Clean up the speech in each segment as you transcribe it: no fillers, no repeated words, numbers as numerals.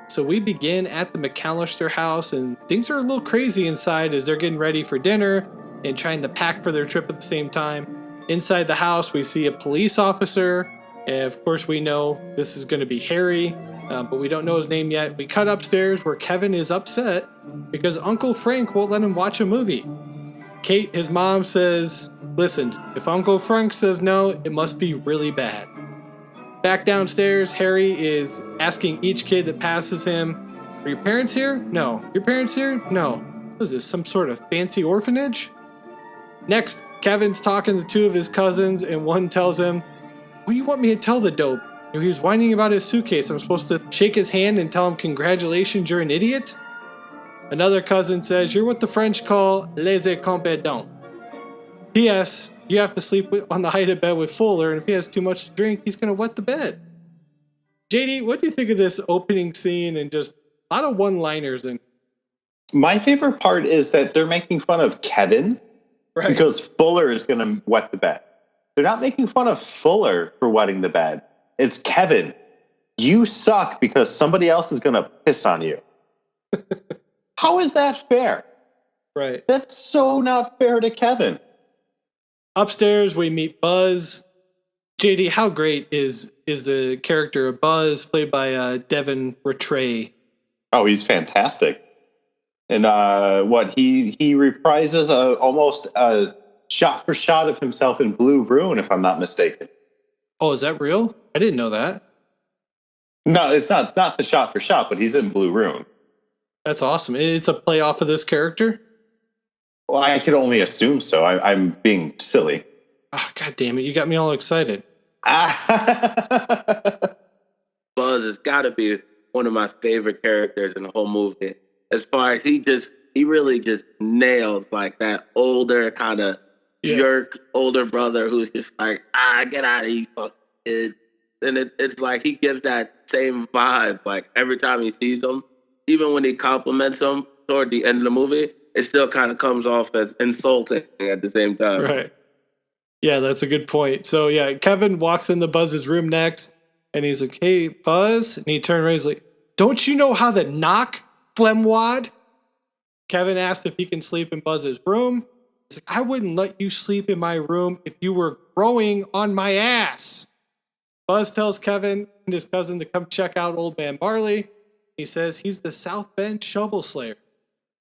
So we begin at the McAllister house, and things are a little crazy inside as they're getting ready for dinner and trying to pack for their trip at the same time. Inside the house, we see a police officer. And of course, we know this is going to be Harry, but we don't know his name yet. We cut upstairs where Kevin is upset because Uncle Frank won't let him watch a movie. Kate, his mom, says, listen, if Uncle Frank says no, it must be really bad. Back downstairs, Harry is asking each kid that passes him, are your parents here? No. Your parents here? No. What is this, some sort of fancy orphanage? Next, Kevin's talking to two of his cousins, and one tells him, what do you want me to tell the dope? He was whining about his suitcase. I'm supposed to shake his hand and tell him congratulations, you're an idiot? Another cousin says, you're what the French call les incompetents. P.S. You have to sleep on the height of bed with Fuller, and if he has too much to drink, he's going to wet the bed. JD, what do you think of this opening scene and just a lot of one-liners? And my favorite part is that they're making fun of Kevin because Fuller is going to wet the bed. They're not making fun of Fuller for wetting the bed. It's Kevin. You suck because somebody else is going to piss on you. How is that fair? Right. That's so not fair to Kevin. Upstairs, we meet Buzz. JD, how great is the character of Buzz, played by Devin Rattray? Oh, he's fantastic. And he reprises almost a shot for shot of himself in Blue Ruin, if I'm not mistaken. Oh, is that real? I didn't know that. No, it's not the shot for shot, but he's in Blue Ruin. That's awesome. It's a play off of this character? Well, I could only assume so. I'm being silly. Oh, God damn it. You got me all excited. Buzz has got to be one of my favorite characters in the whole movie. As far as he really just nails like that older kind of jerk older brother who's just like, get out of here, you fucking kid. And it's like he gives that same vibe like every time he sees him. Even when he compliments him toward the end of the movie, it still kind of comes off as insulting at the same time. Right. Yeah, that's a good point. So, yeah, Kevin walks into Buzz's room next, and he's like, hey, Buzz. And he turns around, he's like, don't you know how to knock, flemwad? Kevin asked if he can sleep in Buzz's room. He's like, I wouldn't let you sleep in my room if you were growing on my ass. Buzz tells Kevin and his cousin to come check out Old Man Marley. He says he's the South Bend shovel slayer.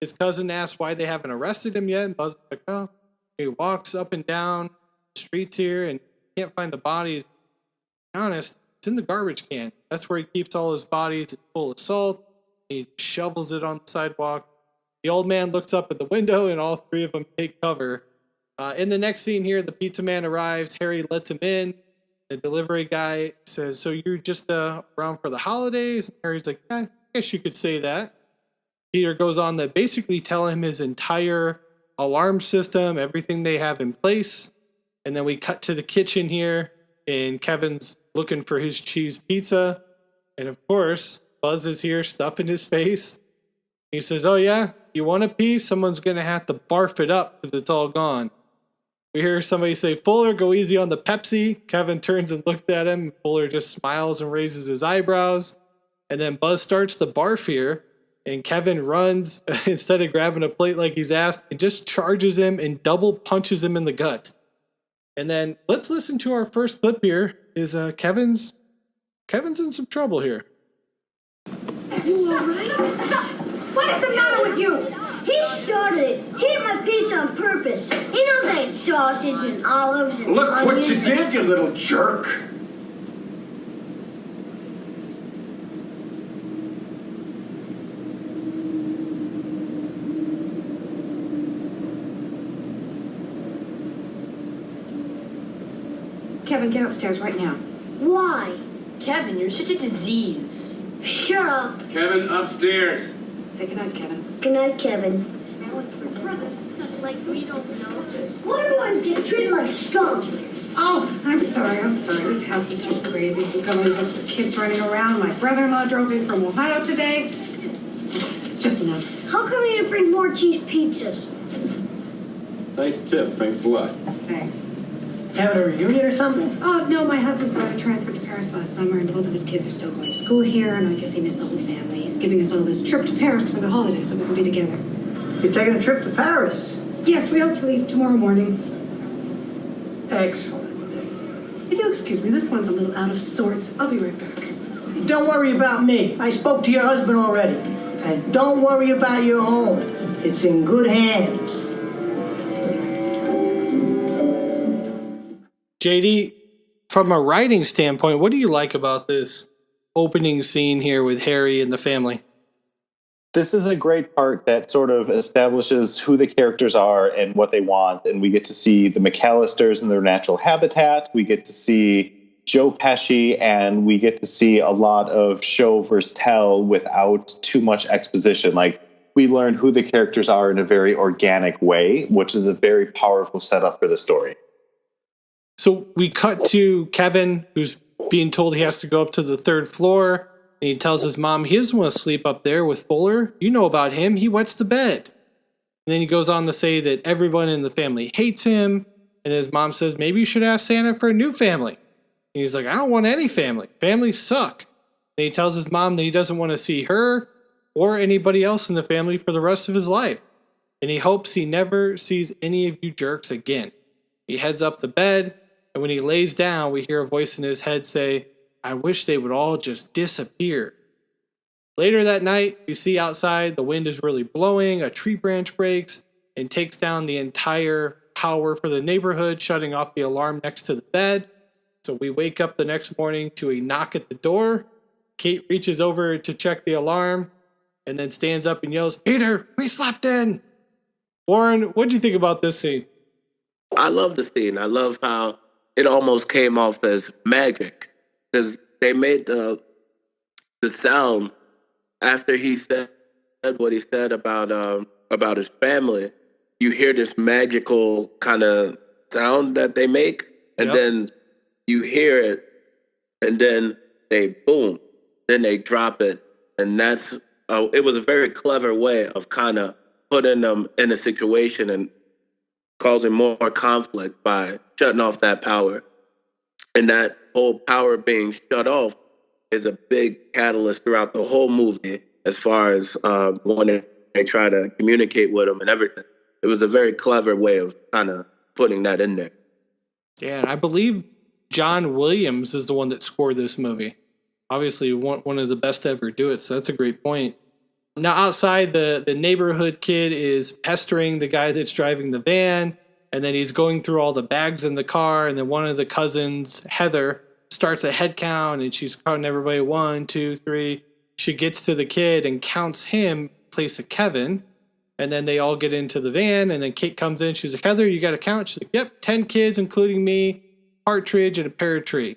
His cousin asks why they haven't arrested him yet, and Buzz is like, oh. He walks up and down the streets here and can't find the bodies. To be honest, it's in the garbage can. That's where he keeps all his bodies. It's full of salt. He shovels it on the sidewalk. The old man looks up at the window, and all three of them take cover. In the next scene here, the pizza man arrives. Harry lets him in. The delivery guy says, so you're just around for the holidays? And Harry's like, yeah, I guess you could say that. Peter goes on to basically tell him his entire alarm system, everything they have in place. And then we cut to the kitchen here, and Kevin's looking for his cheese pizza. And of course, Buzz is here stuffing his face. He says, oh yeah, you want a piece? Someone's going to have to barf it up because it's all gone. We hear somebody say, Fuller, go easy on the Pepsi. Kevin turns and looks at him. Fuller just smiles and raises his eyebrows. And then Buzz starts to barf here. And Kevin runs, instead of grabbing a plate like he's asked, and just charges him and double punches him in the gut. And then let's listen to our first clip here. Is Kevin's in some trouble here. You all right? What is the matter with you? He started it. He ate my pizza on purpose. He knows I ate sausage and olives and Look what onions. you did, you little jerk. Kevin, get upstairs right now. Why? Kevin, you're such a disease. Shut up. Kevin, upstairs. Say goodnight, Kevin. Good night, Kevin. Now it's for brothers, such like we don't know. Why do I get treated like scum? Oh, I'm sorry. This house is just crazy. We've got all these extra kids running around. My brother-in-law drove in from Ohio today. It's just nuts. How come you didn't bring more cheese pizzas? Nice tip. Thanks a lot. Thanks. Having a reunion or something? Oh, no, my husband's brother transferred to Paris Paris last summer, and both of his kids are still going to school here, and I guess he missed the whole family. He's giving us all this trip to Paris for the holidays so we can be together. You're taking a trip to Paris? Yes, we hope to leave tomorrow morning. Excellent. If you'll excuse me, this one's a little out of sorts. I'll be right back. Don't worry about me. I spoke to your husband already. And don't worry about your home. It's in good hands. JD, from a writing standpoint, what do you like about this opening scene here with Harry and the family? This is a great part that sort of establishes who the characters are and what they want. And we get to see the McAllisters in their natural habitat. We get to see Joe Pesci, and we get to see a lot of show versus tell without too much exposition. Like, we learn who the characters are in a very organic way, which is a very powerful setup for the story. So we cut to Kevin, who's being told he has to go up to the 3rd floor. And he tells his mom he doesn't want to sleep up there with Fuller. You know about him. He wets the bed. And then he goes on to say that everyone in the family hates him. And his mom says, maybe you should ask Santa for a new family. And he's like, I don't want any family. Families suck. And he tells his mom that he doesn't want to see her or anybody else in the family for the rest of his life. And he hopes he never sees any of you jerks again. He heads up the bed. And when he lays down, we hear a voice in his head say, I wish they would all just disappear. Later that night, we see outside the wind is really blowing, a tree branch breaks and takes down the entire power for the neighborhood, shutting off the alarm next to the bed. So we wake up the next morning to a knock at the door. Kate reaches over to check the alarm and then stands up and yells, Peter, we slept in. Warren, what do you think about this scene? I love the scene. I love how it almost came off as magic. Because they made the sound after he said what he said about his family. You hear this magical kind of sound that they make, and then you hear it, and then they boom, then they drop it, and that's it was a very clever way of kind of putting them in a situation and causing more conflict by shutting off that power. And that whole power being shut off is a big catalyst throughout the whole movie as far as when they try to communicate with them and everything. It was a very clever way of kind of putting that in there. Yeah, and I believe John Williams is the one that scored this movie. Obviously, one of the best to ever do it, so that's a great point. Now, outside, the neighborhood kid is pestering the guy that's driving the van. And then he's going through all the bags in the car. And then one of the cousins, Heather, starts a head count. And she's counting everybody 1, 2, 3. She gets to the kid and counts him, place of Kevin. And then they all get into the van. And then Kate comes in. She's like, Heather, you got to count? She's like, yep, 10 kids, including me, partridge, and a pear tree.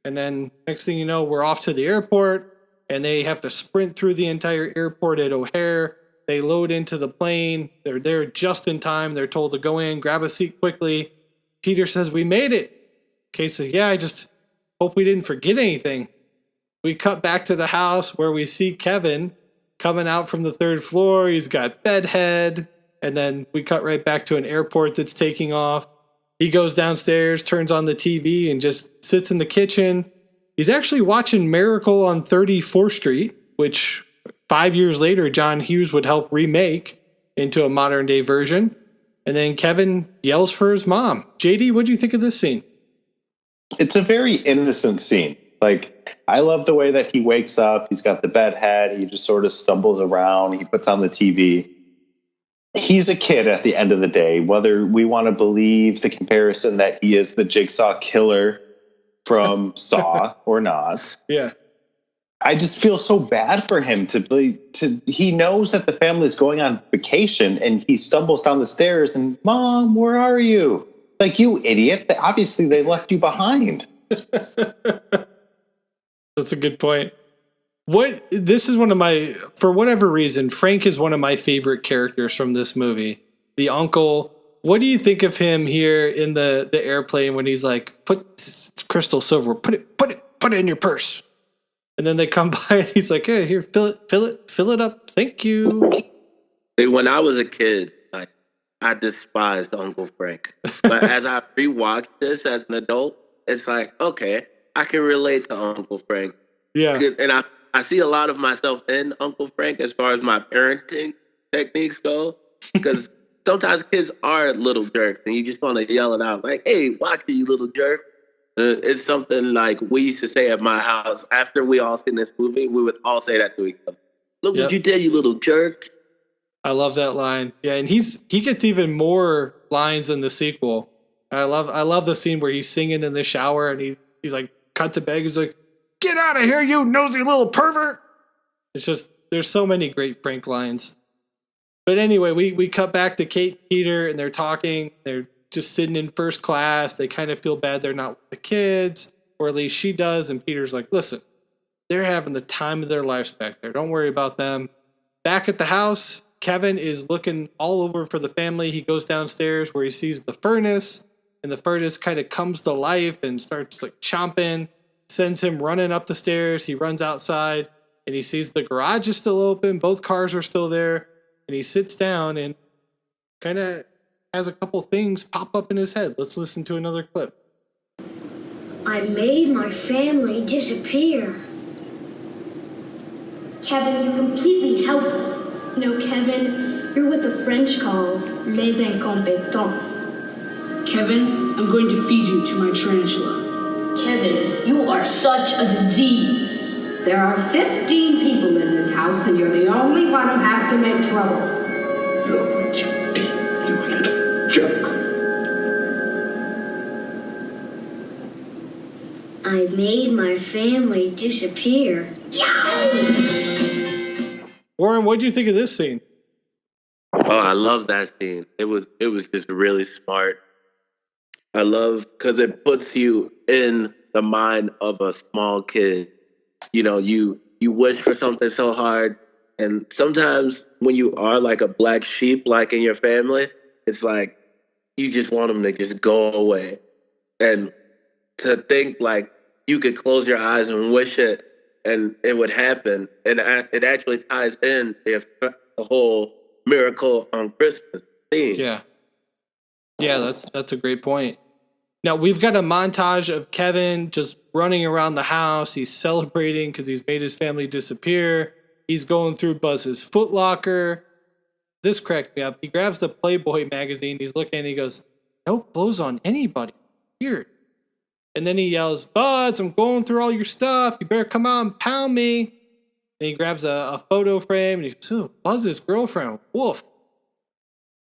And then next thing you know, we're off to the airport. And they have to sprint through the entire airport at O'Hare. They load into the plane. They're there just in time. They're told to go in, grab a seat quickly. Peter says, we made it. Kate says, yeah, I just hope we didn't forget anything. We cut back to the house where we see Kevin coming out from the 3rd floor. He's got bedhead. And then we cut right back to an airport that's taking off. He goes downstairs, turns on the TV, and just sits in the kitchen. He's actually watching Miracle on 34th Street, which 5 years later, John Hughes would help remake into a modern day version. And then Kevin yells for his mom. JD, what do you think of this scene? It's a very innocent scene. Like, I love the way that he wakes up. He's got the bed head. He just sort of stumbles around. He puts on the TV. He's a kid at the end of the day, whether we want to believe the comparison that he is the Jigsaw killer from Saw or not. Yeah. I just feel so bad for him he knows that the family is going on vacation and he stumbles down the stairs and, Mom, where are you? Like, you idiot. Obviously they left you behind. That's a good point. This is one of my, for whatever reason, Frank is one of my favorite characters from this movie. The uncle. What do you think of him here in the airplane when he's like, put crystal silver, put it in your purse. And then they come by and he's like, hey, here, fill it up. Thank you. When I was a kid, I despised Uncle Frank. But as I rewatched this as an adult, it's like, okay, I can relate to Uncle Frank. Yeah. And I see a lot of myself in Uncle Frank as far as my parenting techniques go. Because sometimes kids are little jerks and you just want to yell it out like, hey, watch it, you little jerk. It's something like we used to say at my house. After we all seen this movie, we would all say that to each other. Look what you did, you little jerk. I love that line. Yeah, and he gets even more lines in the sequel. I love the scene where he's singing in the shower and he's like cut to bed. He's like, "Get out of here, you nosy little pervert!" It's just there's so many great Frank lines. But anyway, we cut back to Kate and Peter and they're talking. They're just sitting in first class. They kind of feel bad they're not with the kids, or at least she does. And Peter's like, "Listen, they're having the time of their lives back there. Don't worry about them." Back at the house, Kevin is looking all over for the family. He goes downstairs where he sees the furnace, and the furnace kind of comes to life and starts like chomping, sends him running up the stairs. He runs outside and he sees the garage is still open. Both cars are still there. And he sits down and kind of has a couple things pop up in his head. Let's listen to another clip. I made my family disappear. Kevin, you completely helped us. No, Kevin, you're what the French call les incompétents. Kevin, I'm going to feed you to my tarantula. Kevin, you are such a disease. There are 15 people in this house, and you're the only one who has to make trouble. Look what you did, you little jerk. I made my family disappear. Warren, what do you think of this scene? Oh, I love that scene. It was just really smart. I love because it puts you in the mind of a small kid. You know, you wish for something so hard, and sometimes when you are like a black sheep, like in your family, it's like you just want them to just go away. And to think like you could close your eyes and wish it, and it would happen, and it actually ties in the whole miracle on Christmas theme. Yeah, that's a great point. Now, we've got a montage of Kevin just running around the house. He's celebrating because he's made his family disappear. He's going through Buzz's Foot Locker. This cracked me up. He grabs the Playboy magazine. He's looking and he goes, "No clothes on anybody. Weird." And then he yells, "Buzz, I'm going through all your stuff. You better come out and pound me." And he grabs a photo frame and he goes, "Oh, Buzz's girlfriend. Woof."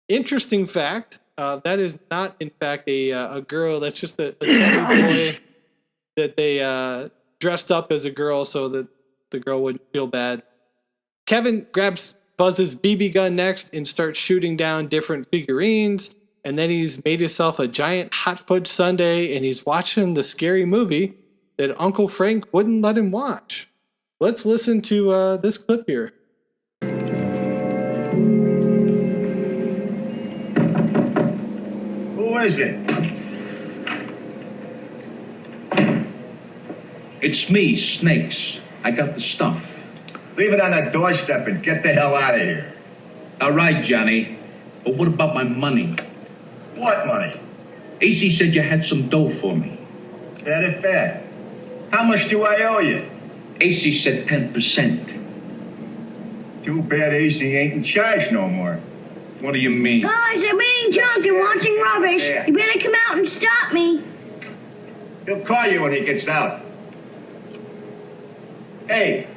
Interesting fact. That is not, in fact, a girl. That's just a chubby boy that they dressed up as a girl so that the girl wouldn't feel bad. Kevin grabs Buzz's BB gun next and starts shooting down different figurines. And then he's made himself a giant hot fudge sundae and he's watching the scary movie that Uncle Frank wouldn't let him watch. Let's listen to this clip here. Who is it? It's me, Snakes. I got the stuff. Leave it on the doorstep and get the hell out of here. All right, Johnny. But what about my money? What money? AC said you had some dough for me. That is bad. How much do I owe you? AC said 10%. Too bad AC ain't in charge no more. What do you mean? Guys, I'm eating junk and watching rubbish. Yeah. You better come out and stop me. He'll call you when he gets out. Hey,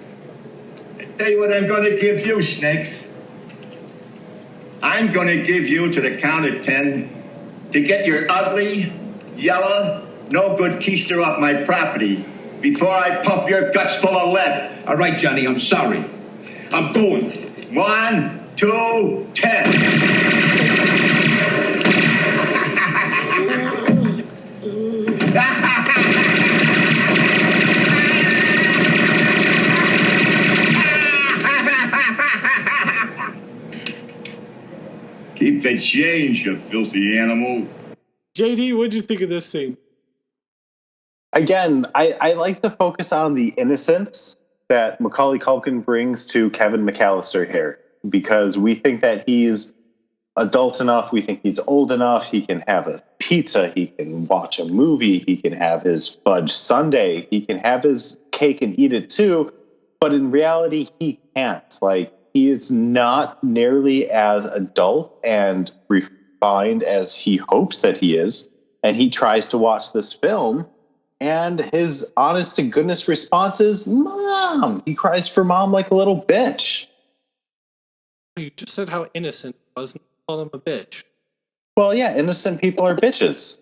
I tell you what I'm going to give you, Snakes. I'm going to give you to the count of 10 to get your ugly, yellow, no good keister off my property before I pump your guts full of lead. All right, Johnny, I'm sorry. I'm going. 1, 2, 10. Keep the change, you filthy animal. JD, what'd you think of this scene? Again, I like to focus on the innocence that Macaulay Culkin brings to Kevin McAllister here, because we think that he's adult enough, we think he's old enough, he can have a pizza. He can watch a movie. He can have his fudge sundae. He can have his cake and eat it too. But in reality, he can't. Like, he is not nearly as adult and refined as he hopes that he is. And he tries to watch this film, and his honest to goodness response is, Mom. He cries for Mom like a little bitch. You just said how innocent he was, and called him a bitch. Well, yeah, innocent people are bitches.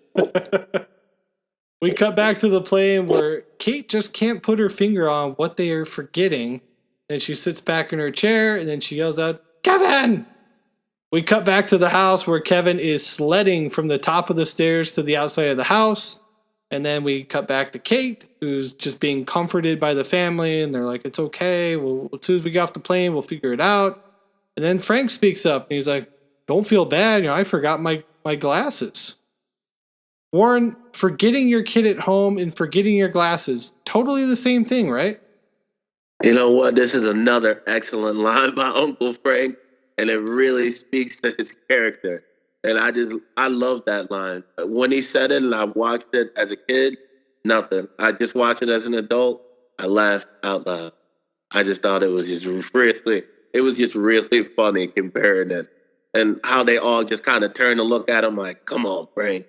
We cut back to the plane where Kate just can't put her finger on what they are forgetting. And she sits back in her chair, and then she yells out, Kevin! We cut back to the house where Kevin is sledding from the top of the stairs to the outside of the house. And then we cut back to Kate, who's just being comforted by the family. And they're like, it's okay. As soon as we get off the plane, we'll figure it out. And then Frank speaks up, and he's like, don't feel bad. I forgot my glasses. Warren, forgetting your kid at home and forgetting your glasses, totally the same thing, right? You know what? This is another excellent line by Uncle Frank, and it really speaks to his character. And I love that line. When he said it and I watched it as a kid, nothing. I just watched it as an adult. I laughed out loud. I just thought it was just really funny comparing it. And how they all just kind of turn to look at him like, come on, Frank.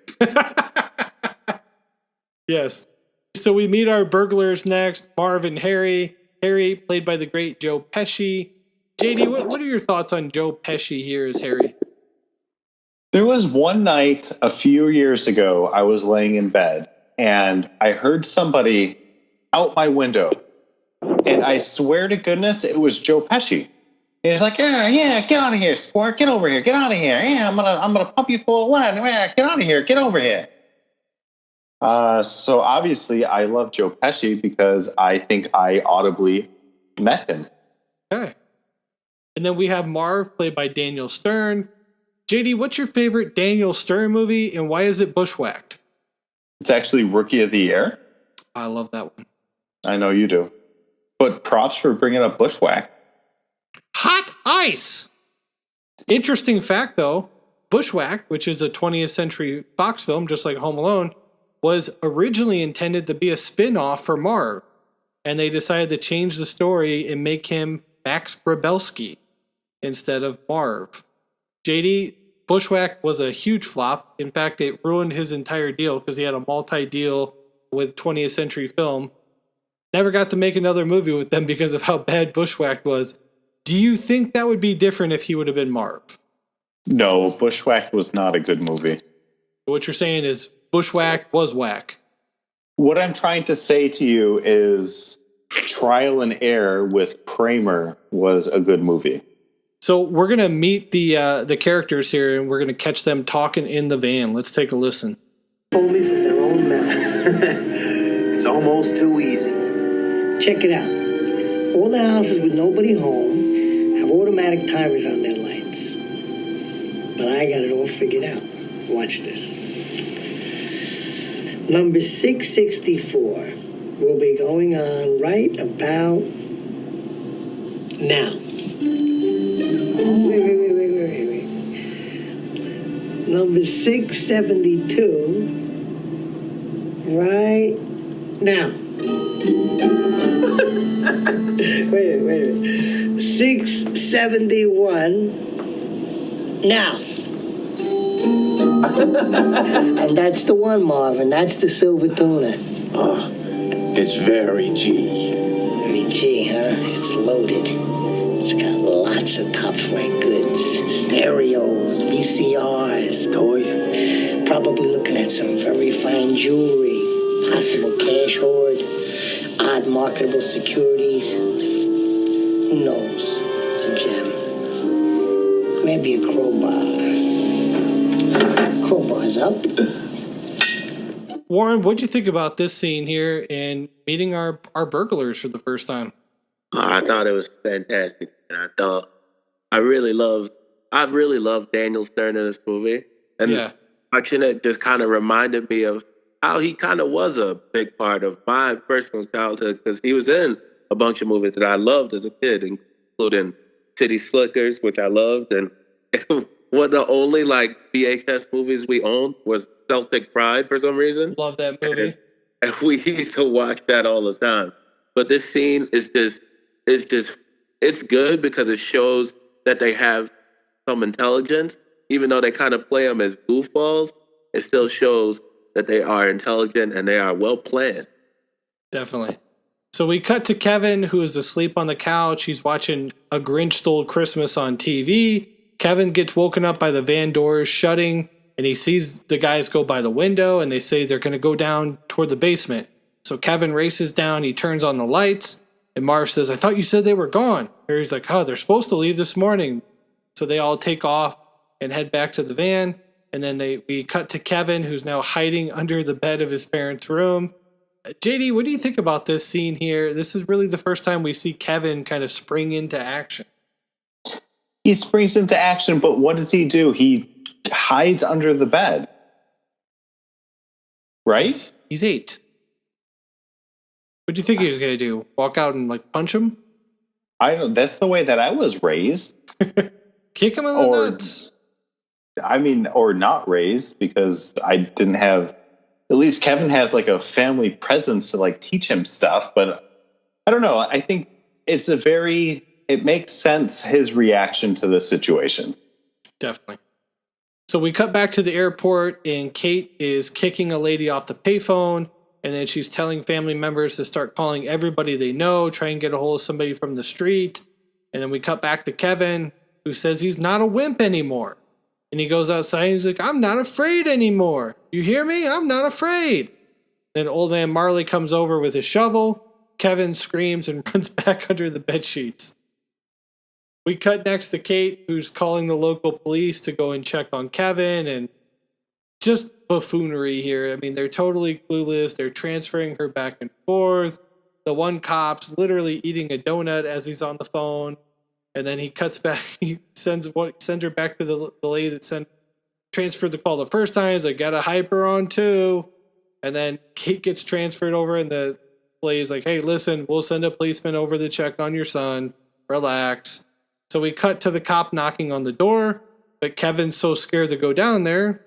Yes. So we meet our burglars next, Marv and Harry. Harry, played by the great Joe Pesci. JD, what are your thoughts on Joe Pesci here as Harry? There was one night a few years ago, I was laying in bed, and I heard somebody out my window. And I swear to goodness, it was Joe Pesci. He was like, yeah, get out of here, sport. Get over here. Get out of here. Yeah, I'm gonna pump you full of lead. Yeah, get out of here. Get over here. So obviously I love Joe Pesci because I think I audibly met him. Okay. And then we have Marv, played by Daniel Stern. JD, what's your favorite Daniel Stern movie, and why is it Bushwhacked? It's actually Rookie of the Year. I love that one. I know you do. But props for bringing up Bushwhack. Hot ice! Interesting fact, though, Bushwhack, which is a 20th Century Fox film, just like Home Alone, was originally intended to be a spin-off for Marv. And they decided to change the story and make him Max Grabelski instead of Marv. JD, Bushwhack was a huge flop. In fact, it ruined his entire deal because he had a multi-deal with 20th Century Film. Never got to make another movie with them because of how bad Bushwhack was. Do you think that would be different if he would have been Marv? No, Bushwhack was not a good movie. What you're saying is Bushwhack was whack. What I'm trying to say to you is Trial and Error with Kramer was a good movie. So we're going to meet the characters here, and we're going to catch them talking in the van. Let's take a listen. Told me from their own mouths. It's almost too easy. Check it out. All the houses with nobody home have automatic timers on their lights. But I got it all figured out. Watch this. Number 664 will be going on right about now. Wait. Number 672 right now. Wait a minute. 671 now. And that's the one, Marvin. That's the silver tuna. Oh, it's very G. Very G, huh? It's loaded. It's got lots of top flight goods. Stereos, VCRs. Toys. Probably looking at some very fine jewelry. Possible cash hoard. Odd marketable securities. Who knows? It's a gem. Maybe a crowbar. Crowbar's up. Warren, what'd you think about this scene here and meeting our burglars for the first time? I thought it was fantastic. And I really loved Daniel Stern in this movie. And watching it just kind of reminded me of how he kind of was a big part of my personal childhood, because he was in a bunch of movies that I loved as a kid, including City Slickers, which I loved. And one of the only like VHS movies we owned was Celtic Pride for some reason. Love that movie. And we used to watch that all the time. But this scene is it's good because it shows that they have some intelligence. Even though they kind of play them as goofballs, it still shows that they are intelligent and they are well planned. Definitely. So we cut to Kevin, who is asleep on the couch. He's watching A Grinch Stole Christmas on TV. Kevin gets woken up by the van doors shutting, and he sees the guys go by the window, and they say they're going to go down toward the basement. So Kevin races down. He turns on the lights, and Marv says, "I thought you said they were gone." Harry's like, "Oh, they're supposed to leave this morning." So they all take off and head back to the van. And then we cut to Kevin, who's now hiding under the bed of his parents' room. JD, what do you think about this scene here? This is really the first time we see Kevin kind of spring into action. He springs into action, but what does he do? He hides under the bed. Right? He's 8. What do you think he was going to do? Walk out and like punch him? I don't. That's the way that I was raised. Kick him in the nuts. I mean, or not raised, because I didn't have, at least Kevin has like a family presence to like teach him stuff, but I don't know. I think it makes sense, his reaction to this situation. Definitely. So we cut back to the airport, and Kate is kicking a lady off the payphone, and then she's telling family members to start calling everybody they know, try and get a hold of somebody from the street. And then we cut back to Kevin, who says he's not a wimp anymore. And he goes outside and he's like, "I'm not afraid anymore. You hear me? I'm not afraid." Then old man Marley comes over with his shovel. Kevin screams and runs back under the bed sheets. We cut next to Kate, who's calling the local police to go and check on Kevin, and just buffoonery here. I mean, they're totally clueless. They're transferring her back and forth. The one cop's literally eating a donut as he's on the phone. And then he cuts back. He sends her back to the lady that transferred the call the first time. He's like, "Got a hyper on too." And then Kate gets transferred over, and the lady's like, "Hey, listen, we'll send a policeman over to check on your son. Relax." So we cut to the cop knocking on the door, but Kevin's so scared to go down there.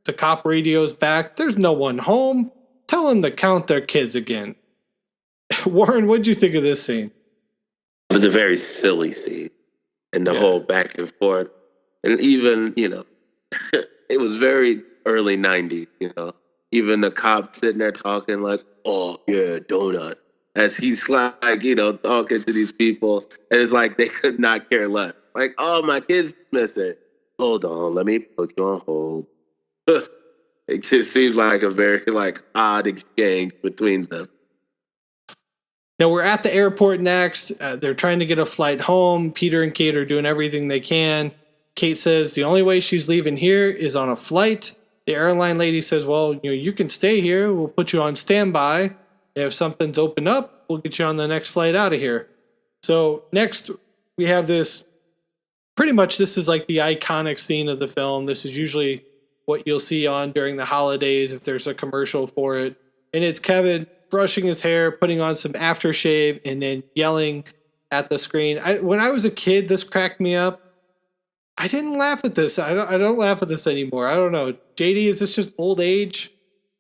The cop radios back, "There's no one home. Tell them to count their kids again." Warren, what'd you think of this scene? It was a very silly scene. And the whole back and forth. And even, it was very early 90s, Even the cop sitting there talking like, "Oh, yeah, donut." As he's like, talking to these people. And it's like they could not care less. Like, "Oh, my kid's missing. Hold on, let me put you on hold." It just seems like a very odd exchange between them. Now we're at the airport next. They're trying to get a flight home. Peter and Kate are doing everything they can. Kate says the only way she's leaving here is on a flight. The airline lady says, "Well, you can stay here. We'll put you on standby. If something's opened up, we'll get you on the next flight out of here." So next we have this. Pretty much this is like the iconic scene of the film. This is usually what you'll see on during the holidays if there's a commercial for it. And it's Kevin brushing his hair, putting on some aftershave, and then yelling at the screen. When I was a kid, this cracked me up. I didn't laugh at this. I don't laugh at this anymore. I don't know. JD, is this just old age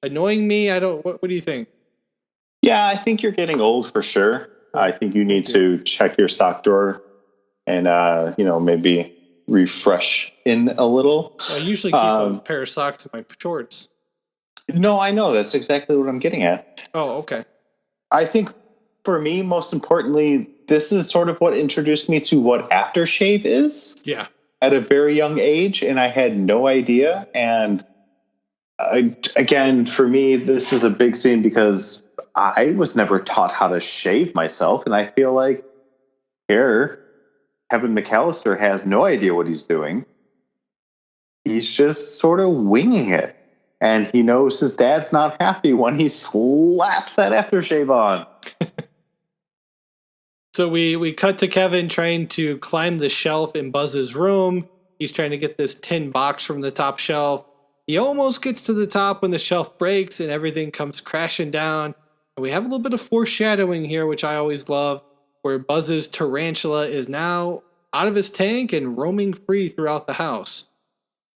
annoying me? What do you think? Yeah, I think you're getting old for sure. I think you need to check your sock drawer and, maybe refresh in a little. I usually keep a pair of socks in my shorts. No, I know. That's exactly what I'm getting at. Oh, okay. I think for me, most importantly, this is sort of what introduced me to what aftershave is. Yeah. At a very young age, and I had no idea. And again, for me, this is a big scene because I was never taught how to shave myself. And I feel like here, Kevin McAllister has no idea what he's doing. He's just sort of winging it. And he knows his dad's not happy when he slaps that aftershave on. So we cut to Kevin trying to climb the shelf in Buzz's room. He's trying to get this tin box from the top shelf. He almost gets to the top when the shelf breaks and everything comes crashing down. And we have a little bit of foreshadowing here, which I always love, where Buzz's tarantula is now out of his tank and roaming free throughout the house.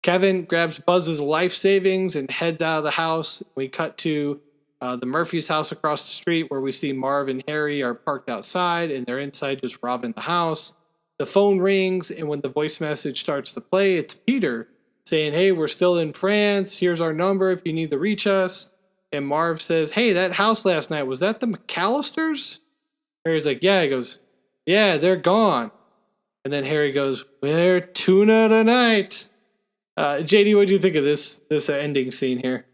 Kevin grabs Buzz's life savings and heads out of the house. We cut to the Murphy's house across the street where we see Marv and Harry are parked outside and they're inside just robbing the house. The phone rings, and when the voice message starts to play, it's Peter saying, hey, we're still in France. Here's our number if you need to reach us. And Marv says, hey, that house last night, was that the McAllisters? Harry's like, yeah. He goes, yeah, they're gone. And then Harry goes, we're tuna tonight. JD, what do you think of this ending scene here?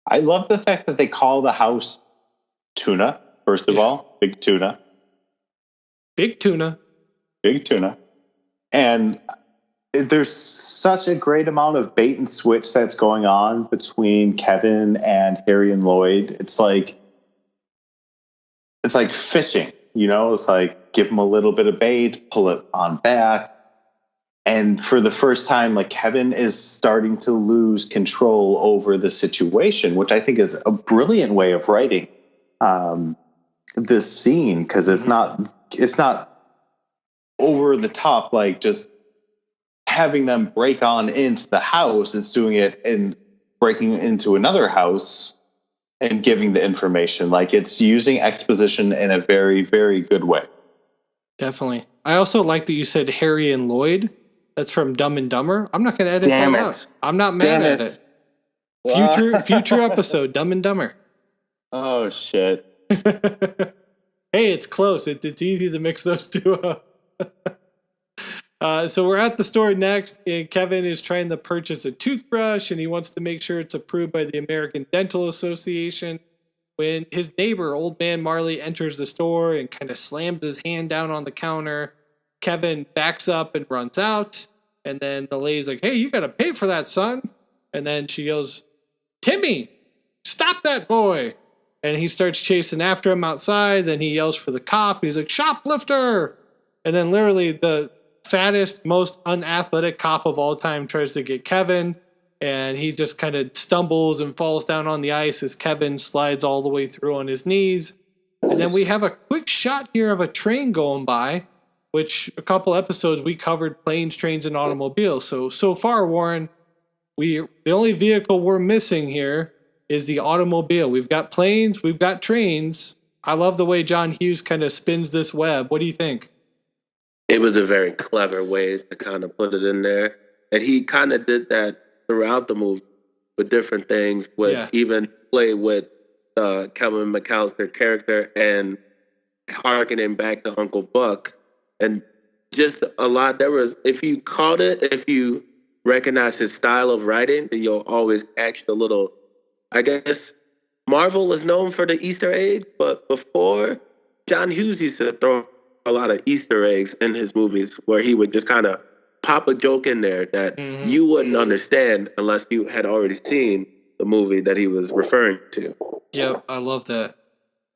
I love the fact that they call the house Tuna, first of all. Big Tuna. Big Tuna. Big Tuna. And there's such a great amount of bait and switch that's going on between Kevin and Harry and Lloyd. It's like fishing, you know? It's like give them a little bit of bait, pull it on back. And for the first time, like Kevin is starting to lose control over the situation, which I think is a brilliant way of writing this scene, because it's not over the top, like just having them break on into the house. It's doing it and breaking into another house and giving the information. Like it's using exposition in a very, very good way. Definitely. I also like that you said Harry and Lloyd. That's from Dumb and Dumber. I'm not going to edit that out. I'm not mad at it. Future episode, Dumb and Dumber. Oh, shit. Hey, it's close. It's easy to mix those two up. So we're at the store next, and Kevin is trying to purchase a toothbrush, and he wants to make sure it's approved by the American Dental Association. When his neighbor, Old Man Marley, enters the store and kind of slams his hand down on the counter, Kevin backs up and runs out. And then the lady's like, hey, you got to pay for that, son. And then she goes, Timmy, stop that boy. And he starts chasing after him outside. Then he yells for the cop. He's like, shoplifter. And then literally the fattest, most unathletic cop of all time tries to get Kevin. And he just kind of stumbles and falls down on the ice as Kevin slides all the way through on his knees. And then we have a quick shot here of a train going by, which a couple episodes we covered planes, trains, and automobiles. So far, Warren, the only vehicle we're missing here is the automobile. We've got planes, we've got trains. I love the way John Hughes kind of spins this web. What do you think? It was a very clever way to kind of put it in there. And he kind of did that throughout the movie with different things, even play with Kevin McAllister character and harkening back to Uncle Buck. And just a lot, if you caught it, if you recognize his style of writing, then you'll always catch the little, I guess Marvel is known for the Easter egg, but before, John Hughes used to throw a lot of Easter eggs in his movies where he would just kind of pop a joke in there that you wouldn't understand unless you had already seen the movie that he was referring to. Yep, I love that.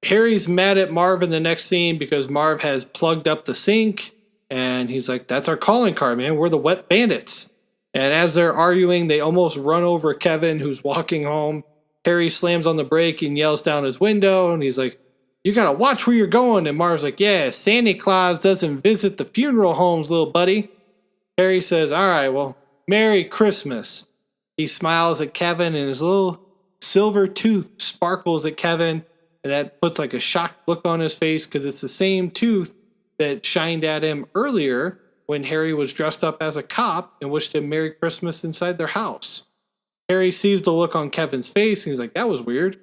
Harry's mad at Marv in the next scene because Marv has plugged up the sink, and he's like, that's our calling card, man. We're the wet bandits. And as they're arguing, they almost run over Kevin, who's walking home. Harry slams on the brake and yells down his window, and he's like, you gotta watch where you're going. And Marv's like, yeah, Santa Claus doesn't visit the funeral homes, little buddy. Harry says, all right, well, Merry Christmas. He smiles at Kevin, and his little silver tooth sparkles at Kevin. And that puts like a shocked look on his face because it's the same tooth that shined at him earlier when Harry was dressed up as a cop and wished him Merry Christmas inside their house. Harry sees the look on Kevin's face and he's like, that was weird.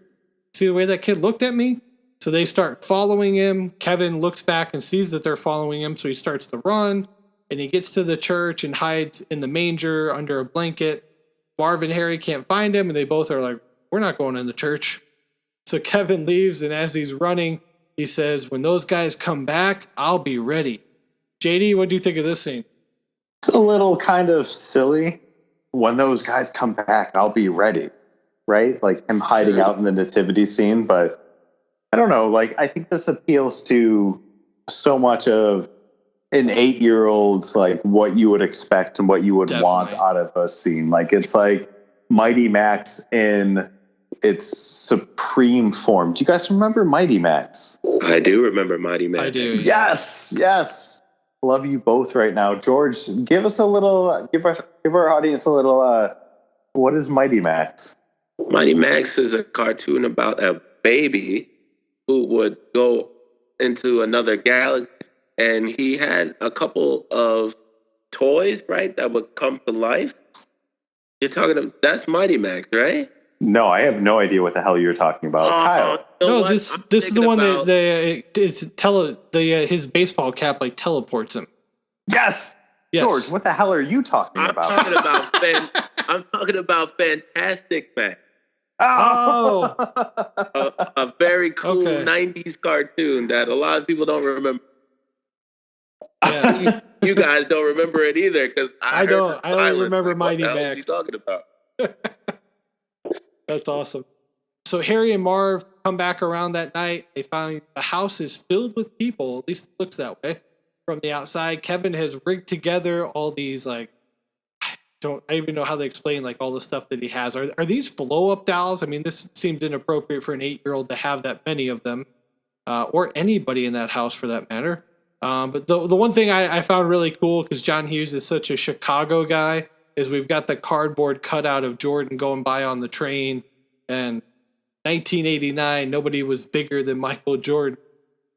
See the way that kid looked at me? So they start following him. Kevin looks back and sees that they're following him, so he starts to run. And he gets to the church and hides in the manger under a blanket. Marv and Harry can't find him, and they both are like, we're not going in the church. So Kevin leaves, and as he's running, he says, when those guys come back, I'll be ready. JD, what do you think of this scene? It's a little kind of silly. When those guys come back, I'll be ready. Right? Like him hiding out in the nativity scene. But I don't know. Like, I think this appeals to so much of an 8-year-old's, like, what you would expect and what you would want out of a scene. Like, it's like Mighty Max in its supreme form. Do you guys remember Mighty Max? I do remember Mighty Max. I do. Yes. love you both right now. George, give us a little, give our audience a little, what is Mighty Max? Mighty Max is a cartoon about a baby who would go into another galaxy, and he had a couple of toys, right, that would come to life. You're talking about, that's Mighty Max, right? No, I have no idea what the hell you're talking about. Kyle. No, this is the one that his baseball cap like teleports him. Yes. George, what the hell are you talking about? I'm talking about Fantastic Max. Oh. A very cool 90s cartoon that a lot of people don't remember. Yeah. You guys don't remember it either, because I don't remember Mighty Max. What are you talking about? That's awesome. So Harry and Marv come back around that night. They find the house is filled with people. At least it looks that way from the outside. Kevin has rigged together all these, like, I even know how they explain like all the stuff that he has. Are these blow up dolls? I mean, this seems inappropriate for an 8-year-old to have that many of them, or anybody in that house for that matter. But the one thing I found really cool, because John Hughes is such a Chicago guy, is we've got the cardboard cutout of Jordan going by on the train. And 1989, nobody was bigger than Michael Jordan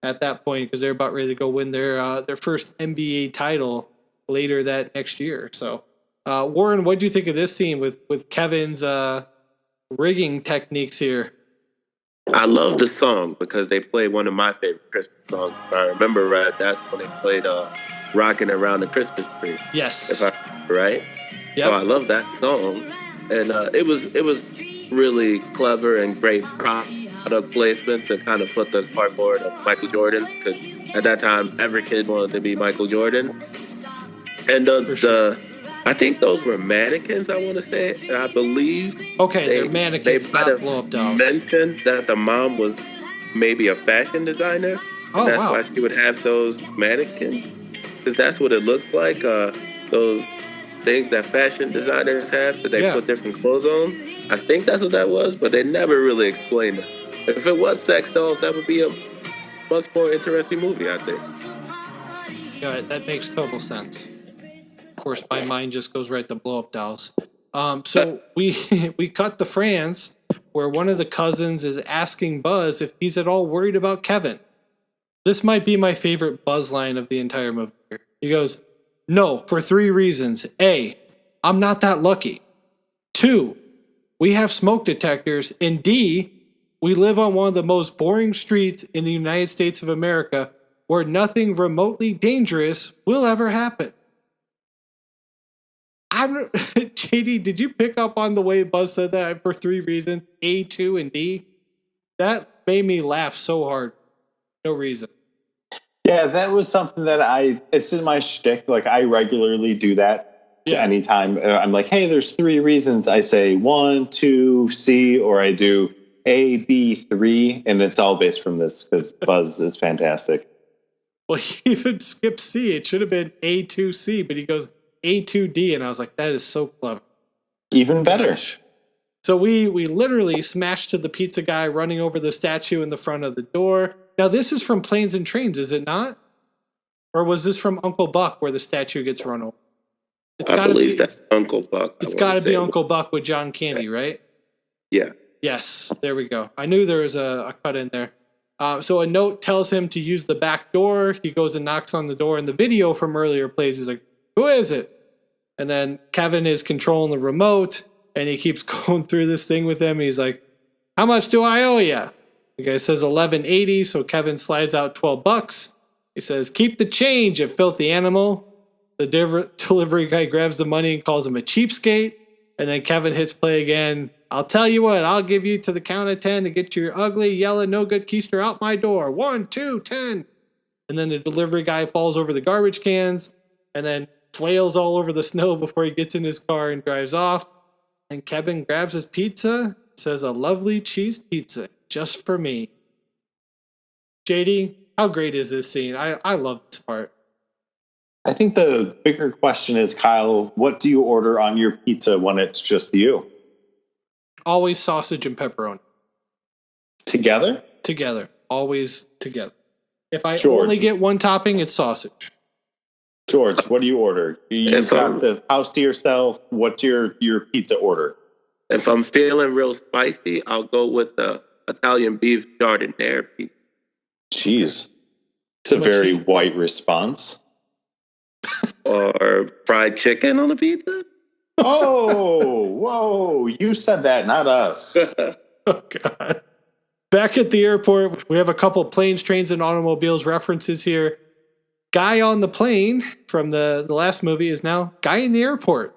at that point, because they're about ready to go win their first NBA title later that next year. So, Warren, what do you think of this scene with Kevin's rigging techniques here? I love the song because they played one of my favorite Christmas songs. If I remember right, that's when they played "Rocking Around the Christmas Tree." Yes. If I remember right. Yep. So I love that song, and it was really clever and great product placement to kind of put the cardboard of Michael Jordan, because at that time every kid wanted to be Michael Jordan, and I think those were mannequins, I want to say, and I believe. Okay, they're mannequins, they might not blow-up dolls. Mentioned that the mom was maybe a fashion designer. Oh, and that's wow. why she would have those mannequins, because that's what it looks like. Those things that fashion designers have that they put different clothes on. I think that's what that was, but they never really explained it. If it was sex dolls, that would be a much more interesting movie, I think. Yeah, that makes total sense. Of course, my mind just goes right to blow-up dolls. So we cut to France, where one of the cousins is asking Buzz if he's at all worried about Kevin. This might be my favorite Buzz line of the entire movie. He goes, "No, for 3 reasons. A, I'm not that lucky. 2, we have smoke detectors. And D, we live on one of the most boring streets in the United States of America where nothing remotely dangerous will ever happen." JD, did you pick up on the way Buzz said that for 3 reasons? A, 2, and D? That made me laugh so hard. No reason. Yeah, that was something that it's in my shtick. Like, I regularly do that anytime. I'm like, hey, there's 3 reasons. I say 1, 2, C, or I do A, B, 3. And it's all based from this, because Buzz is fantastic. Well, he even skipped C. It should have been A2C, but he goes A2D, and I was like, that is so clever. Even better. Gosh. So we literally smashed to the pizza guy running over the statue in the front of the door. Now, this is from Planes and Trains, is it not? Or was this from Uncle Buck, where the statue gets run over? I believe that's Uncle Buck. It's got to be Uncle Buck with John Candy, right? Yeah. Yes, there we go. I knew there was a cut in there. So a note tells him to use the back door. He goes and knocks on the door, and the video from earlier plays. He's like, "Who is it?" And then Kevin is controlling the remote, and he keeps going through this thing with him. He's like, "How much do I owe you?" The guy says $11.80, so Kevin slides out $12. He says, "Keep the change, you filthy animal." The delivery guy grabs the money and calls him a cheapskate. And then Kevin hits play again. "I'll tell you what, I'll give you to the count of 10 to get your ugly, yellow, no good keister out my door. 1, 2, 10. And then the delivery guy falls over the garbage cans and then flails all over the snow before he gets in his car and drives off. And Kevin grabs his pizza, says, "A lovely cheese pizza, just for me." JD, how great is this scene? I love this part. I think the bigger question is, Kyle, what do you order on your pizza when it's just you? Always sausage and pepperoni. Together? Together. Always together. If I George. only get one topping, it's sausage. George, what do you order? You've got the house to yourself. What's your pizza order? If I'm feeling real spicy, I'll go with the Italian beef giardiniera pizza. Jeez. It's a very white response. Or fried chicken on a pizza? Oh, whoa. You said that, not us. Oh, God. Back at the airport, we have a couple planes, trains, and automobiles references here. Guy on the plane from the last movie is now guy in the airport.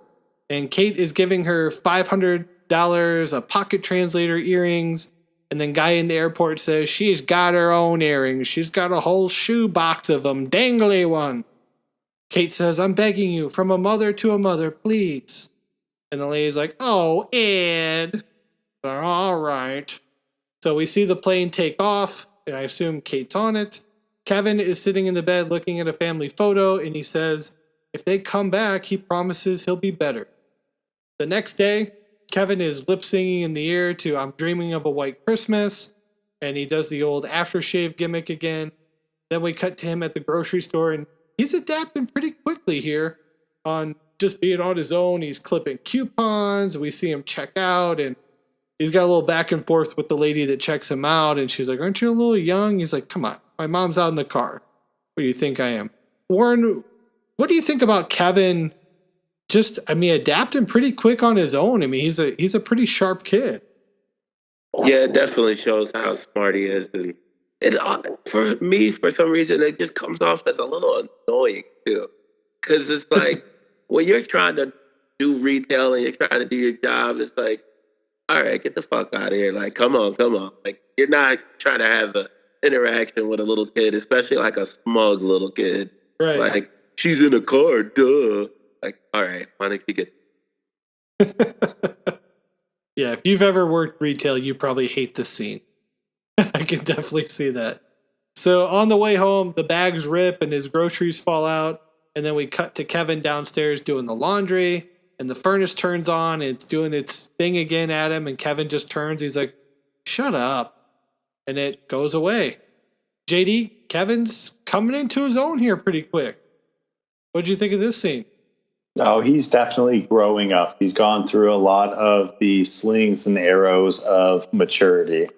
And Kate is giving her $500, a pocket translator, earrings. And then guy in the airport says she's got her own earrings. She's got a whole shoe box of them, dangly one. Kate says, I'm begging you, from a mother to a mother, please. And the lady's like, oh, Ed. All right. So we see the plane take off, and I assume Kate's on it. Kevin is sitting in the bed looking at a family photo, and he says, if they come back, he promises he'll be better. The next day, Kevin is lip singing in the ear to I'm Dreaming of a White Christmas, and he does the old aftershave gimmick again. Then we cut to him at the grocery store, and he's adapting pretty quickly here on just being on his own. He's clipping coupons, we see him check out, and he's got a little back and forth with the lady that checks him out, and she's like, aren't you a little young? He's like, come on, my mom's out in the car. What do you think I am? Warren, what do you think about Kevin adapting pretty quick on his own? I mean, he's a pretty sharp kid. Yeah, it definitely shows how smart he is. And for me, for some reason, it just comes off as a little annoying, too. Because it's like, when you're trying to do retail and you're trying to do your job, it's like, all right, get the fuck out of here. Like, come on. Like, you're not trying to have an interaction with a little kid, especially like a smug little kid. Right. Like, she's in a car, duh. Like, all right, why don't you get... Yeah, if you've ever worked retail, you probably hate this scene. I can definitely see that. So on the way home, the bags rip and his groceries fall out. And then we cut to Kevin downstairs doing the laundry. And the furnace turns on. And it's doing its thing again at him. And Kevin just turns. He's like, shut up. And it goes away. JD, Kevin's coming into his own here pretty quick. What'd you think of this scene? Oh, he's definitely growing up. He's gone through a lot of the slings and arrows of maturity.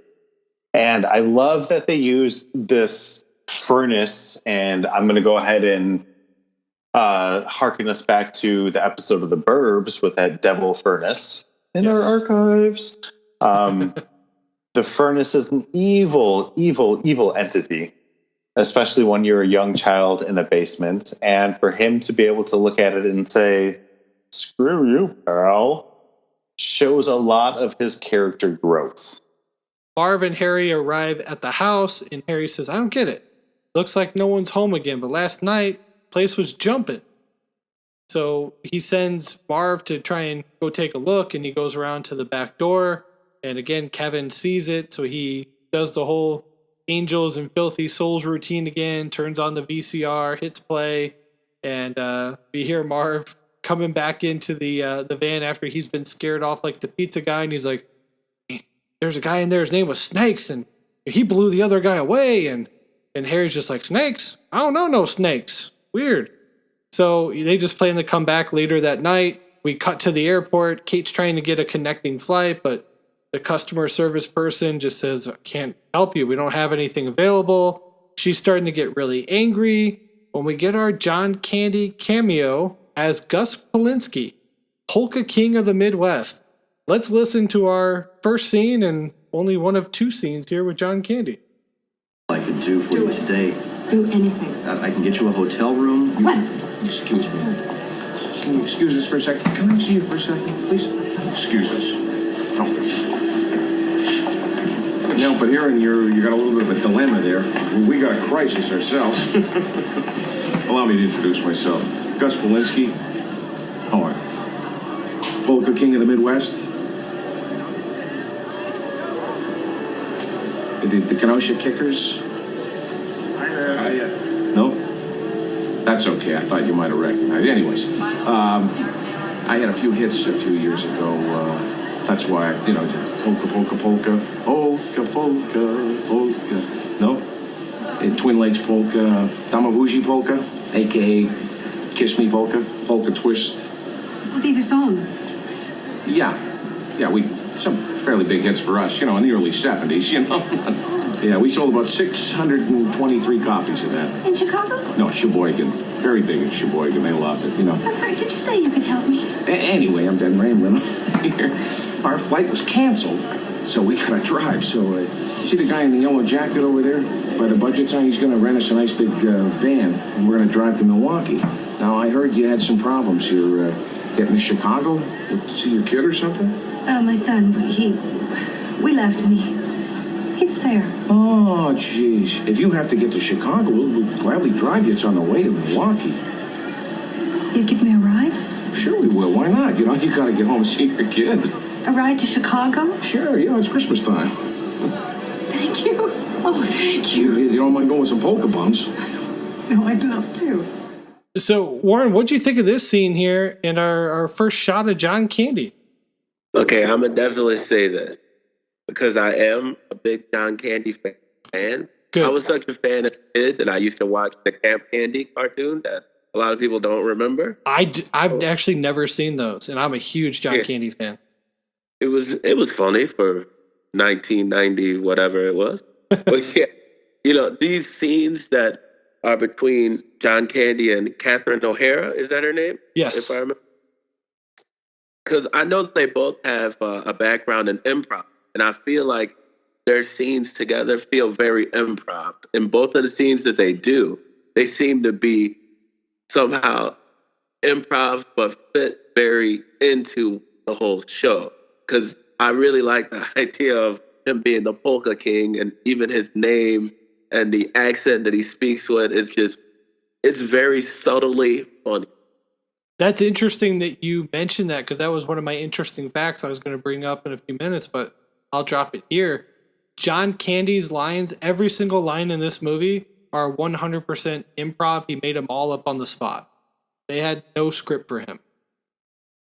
And I love that they used this furnace. And I'm going to go ahead and harken us back to the episode of The Burbs with that devil furnace in our archives. The furnace is an evil, evil, evil entity, especially when you're a young child in the basement. And for him to be able to look at it and say, screw you, pal, shows a lot of his character growth. Marv and Harry arrive at the house, and Harry says, I don't get it. Looks like no one's home again, but last night, place was jumping. So he sends Marv to try and go take a look, and he goes around to the back door. And again, Kevin sees it, so he does the whole Angels and Filthy Souls routine again, turns on the VCR, hits play, and we hear Marv coming back into the van after he's been scared off like the pizza guy, and he's like, there's a guy in there, his name was Snakes, and he blew the other guy away, and Harry's just like, snakes? I don't know no snakes. Weird. So they just plan to come back later that night. We cut to the airport. Kate's trying to get a connecting flight, but the customer service person just says, I can't help you. We don't have anything available. She's starting to get really angry when we get our John Candy cameo as Gus Polinski, Polka King of the Midwest. Let's listen to our first scene and only one of two scenes here with John Candy. I could do for you today. Do anything. I can get you a hotel room. What? Excuse me. Can you excuse us for a second? Can I see you for a second, please? Excuse us. Oh. No, but here you got a little bit of a dilemma there. We got a crisis ourselves. Allow me to introduce myself. Gus Polinski. How are you? Polka King of the Midwest. The Kenosha Kickers. Hi there. No? That's okay. I thought you might have recognized. Anyways, I had a few hits a few years ago. That's why, polka, polka, polka, polka, polka, polka. No? Twin Lakes polka, Damavuji polka, a.k.a. Kiss Me Polka, Polka Twist. Well, these are songs. Yeah, some fairly big hits for us, in the early 70s, Yeah, we sold about 623 copies of that. In Chicago? No, Sheboygan. Very big in Sheboygan. They loved it, I'm sorry, did you say you could help me? Anyway, I'm done rambling here. Our flight was canceled, so we gotta drive. So, see the guy in the yellow jacket over there? By the budget sign, he's gonna rent us a nice big van, and we're gonna drive to Milwaukee. Now, I heard you had some problems here getting to Chicago to see your kid or something? My son, we left and he's there. Oh, jeez. If you have to get to Chicago, we'll gladly drive you. It's on the way to Milwaukee. You'd give me a ride? Sure we will. Why not? You gotta get home and see your kid. A ride to Chicago? Sure, it's Christmas time. Thank you. Oh, thank you. You don't mind going with some polka bums? No, I'd love to. So, Warren, what'd you think of this scene here and our first shot of John Candy? Okay, I'm going to definitely say this because I am a big John Candy fan. Good. I was such a fan as a kid that I used to watch the Camp Candy cartoon that a lot of people don't remember. I've actually never seen those, and I'm a huge John Candy fan. It was funny for 1990, whatever it was. But yeah, these scenes that are between John Candy and Catherine O'Hara, is that her name? Yes. If I remember. Because I know they both have a background in improv, and I feel like their scenes together feel very improv. In both of the scenes that they do, they seem to be somehow improv, but fit very into the whole show. Because I really like the idea of him being the polka king, and even his name and the accent that he speaks with. It's very subtly funny. That's interesting that you mentioned that, because that was one of my interesting facts I was going to bring up in a few minutes, but I'll drop it here. John Candy's lines, every single line in this movie are 100% improv. He made them all up on the spot. They had no script for him.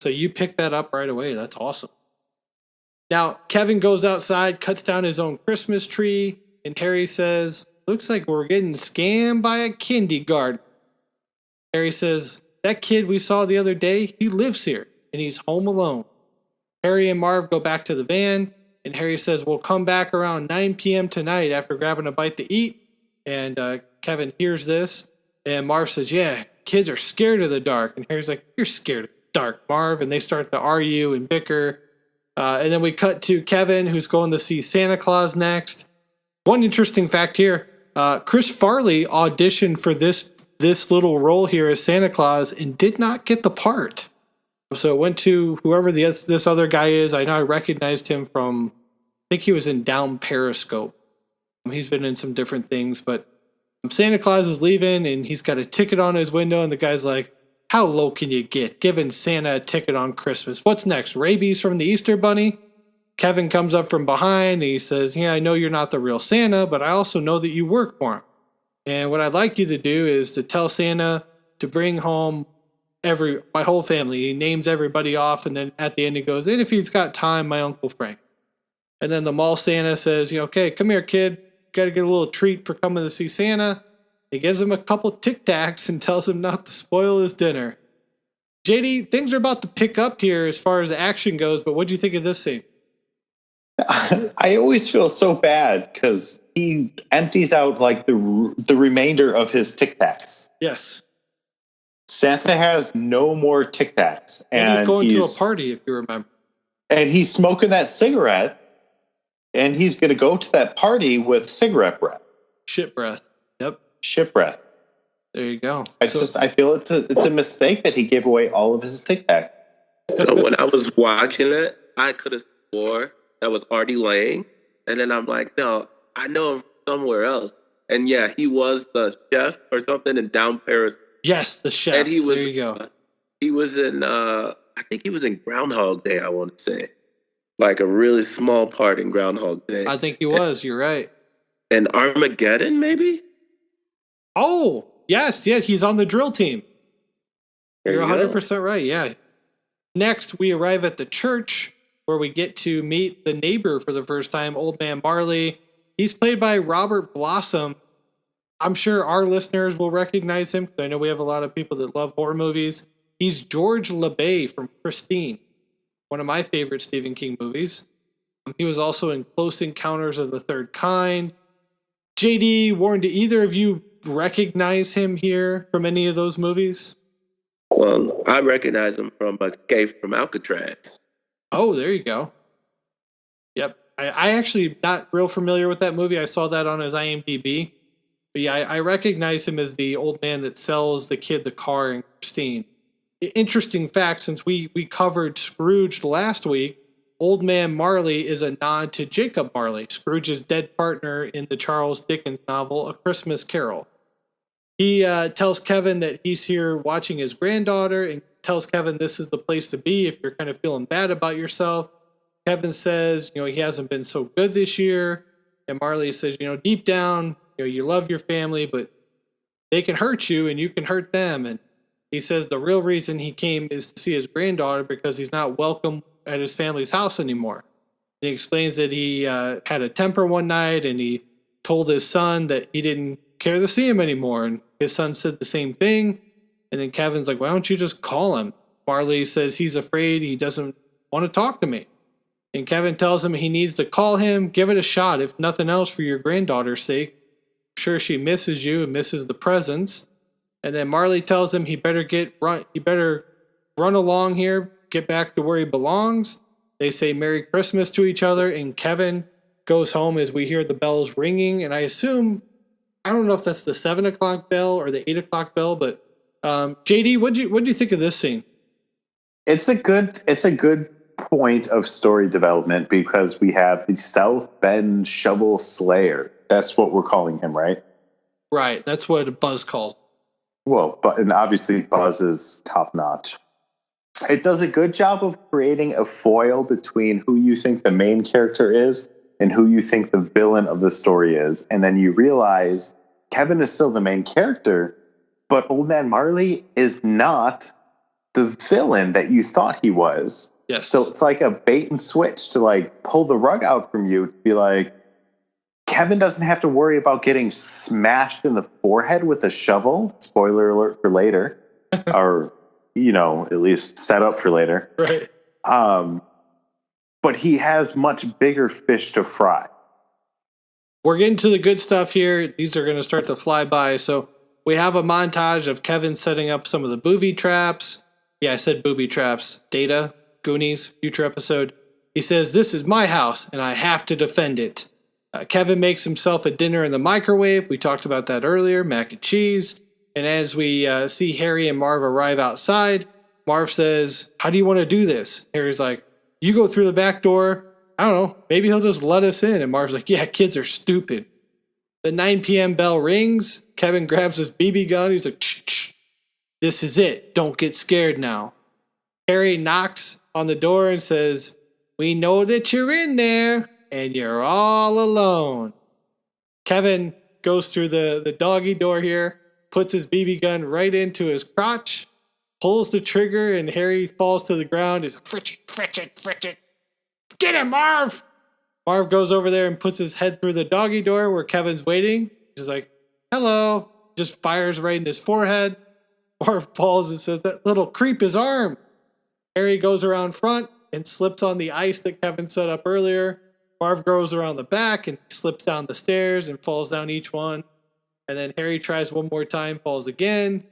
So you picked that up right away. That's awesome. Now, Kevin goes outside, cuts down his own Christmas tree, and Harry says, "Looks like we're getting scammed by a kindergarten." Harry says, "That kid we saw the other day, he lives here, and he's home alone." Harry and Marv go back to the van, and Harry says, "We'll come back around 9 p.m. tonight after grabbing a bite to eat." And Kevin hears this, and Marv says, "Yeah, kids are scared of the dark." And Harry's like, "You're scared of the dark, Marv." And they start to argue and bicker. And then we cut to Kevin, who's going to see Santa Claus next. One interesting fact here, Chris Farley auditioned for this little role here as Santa Claus and did not get the part. So it went to whoever this other guy is. I know I recognized him from, I think he was in Down Periscope. He's been in some different things, but Santa Claus is leaving and he's got a ticket on his window, and the guy's like, "How low can you get giving Santa a ticket on Christmas? What's next? Rabies from the Easter Bunny?" Kevin comes up from behind and he says, "Yeah, I know you're not the real Santa, but I also know that you work for him. And what I'd like you to do is to tell Santa to bring home my whole family." He names everybody off, and then at the end he goes, "And if he's got time, my Uncle Frank." And then the mall Santa says, "Okay, come here, kid. Got to get a little treat for coming to see Santa." He gives him a couple Tic Tacs and tells him not to spoil his dinner. JD, things are about to pick up here as far as the action goes, but what do you think of this scene? I always feel so bad because he empties out like the remainder of his Tic Tacs. Yes. Santa has no more Tic Tacs. And he's going to a party, if you remember. And he's smoking that cigarette, and he's going to go to that party with cigarette breath. Shit breath. Yep. Shit breath. There you go. I feel it's a mistake that he gave away all of his Tic Tacs. When I was watching it, I could have swore that was Artie Lang, and then I'm like, no, I know him somewhere else. And yeah, he was the chef or something in Down Paris. Yes, the chef. And he was, there you go. He was in, I think he was in Groundhog Day, I want to say. Like a really small part in Groundhog Day. I think he was, you're right. And Armageddon, maybe? Oh, yes, he's on the drill team. You're 100% right, yeah. Next, we arrive at the church, where we get to meet the neighbor for the first time, Old Man Marley. He's played by Robert Blossom. I'm sure our listeners will recognize him, because I know we have a lot of people that love horror movies. He's George LeBay from Christine, one of my favorite Stephen King movies. He was also in Close Encounters of the Third Kind. JD, Warren, do either of you recognize him here from any of those movies? Well, I recognize him from Escape from Alcatraz. Oh, there you go. Yep. I actually not real familiar with that movie. I saw that on his IMDb. But yeah, I recognize him as the old man that sells the kid the car in Christine. Interesting fact, since we covered Scrooge last week, Old Man Marley is a nod to Jacob Marley, Scrooge's dead partner in the Charles Dickens novel A Christmas Carol. He tells Kevin that he's here watching his granddaughter and tells Kevin this is the place to be if you're kind of feeling bad about yourself. Kevin says, he hasn't been so good this year. And Marley says, deep down, you love your family, but they can hurt you and you can hurt them. And he says the real reason he came is to see his granddaughter because he's not welcome at his family's house anymore. And he explains that he had a temper one night and he told his son that he didn't care to see him anymore. And his son said the same thing. And then Kevin's like, why don't you just call him? Marley says he's afraid he doesn't want to talk to me. And Kevin tells him he needs to call him, give it a shot, if nothing else for your granddaughter's sake. I'm sure she misses you and misses the presents. And then Marley tells him he better run along here, get back to where he belongs. They say Merry Christmas to each other, and Kevin goes home as we hear the bells ringing. And I assume, I don't know if that's the 7 o'clock bell or the 8 o'clock bell, but JD, what'd you think of this scene? It's a good point of story development because we have the South Bend Shovel Slayer. That's what we're calling him, right? Right. That's what Buzz calls. Well, and obviously Buzz is top notch. It does a good job of creating a foil between who you think the main character is and who you think the villain of the story is. And then you realize Kevin is still the main character, but Old Man Marley is not the villain that you thought he was. Yes. So it's like a bait and switch to pull the rug out from you to be like, Kevin doesn't have to worry about getting smashed in the forehead with a shovel. Spoiler alert for later. Or, at least set up for later. Right. But he has much bigger fish to fry. We're getting to the good stuff here. These are going to start to fly by. So we have a montage of Kevin setting up some of the booby traps. Yeah, I said booby traps. Data, Goonies, future episode. He says, this is my house and I have to defend it. Kevin makes himself a dinner in the microwave. We talked about that earlier, mac and cheese. And as we see Harry and Marv arrive outside, Marv says, how do you want to do this? Harry's like, you go through the back door. I don't know. Maybe he'll just let us in. And Marv's like, yeah, kids are stupid. The 9 p.m. bell rings. Kevin grabs his BB gun. He's like, shh. This is it. Don't get scared now. Harry knocks on the door and says, we know that you're in there and you're all alone. Kevin goes through the doggy door here, puts his BB gun right into his crotch, pulls the trigger, and Harry falls to the ground. He's like, Fritchett. Get him, Marv! Marv goes over there and puts his head through the doggy door where Kevin's waiting. He's like, hello. Just fires right in his forehead. Marv falls and says, that little creep is armed. Harry goes around front and slips on the ice that Kevin set up earlier. Marv goes around the back and slips down the stairs and falls down each one. And then Harry tries one more time, falls again.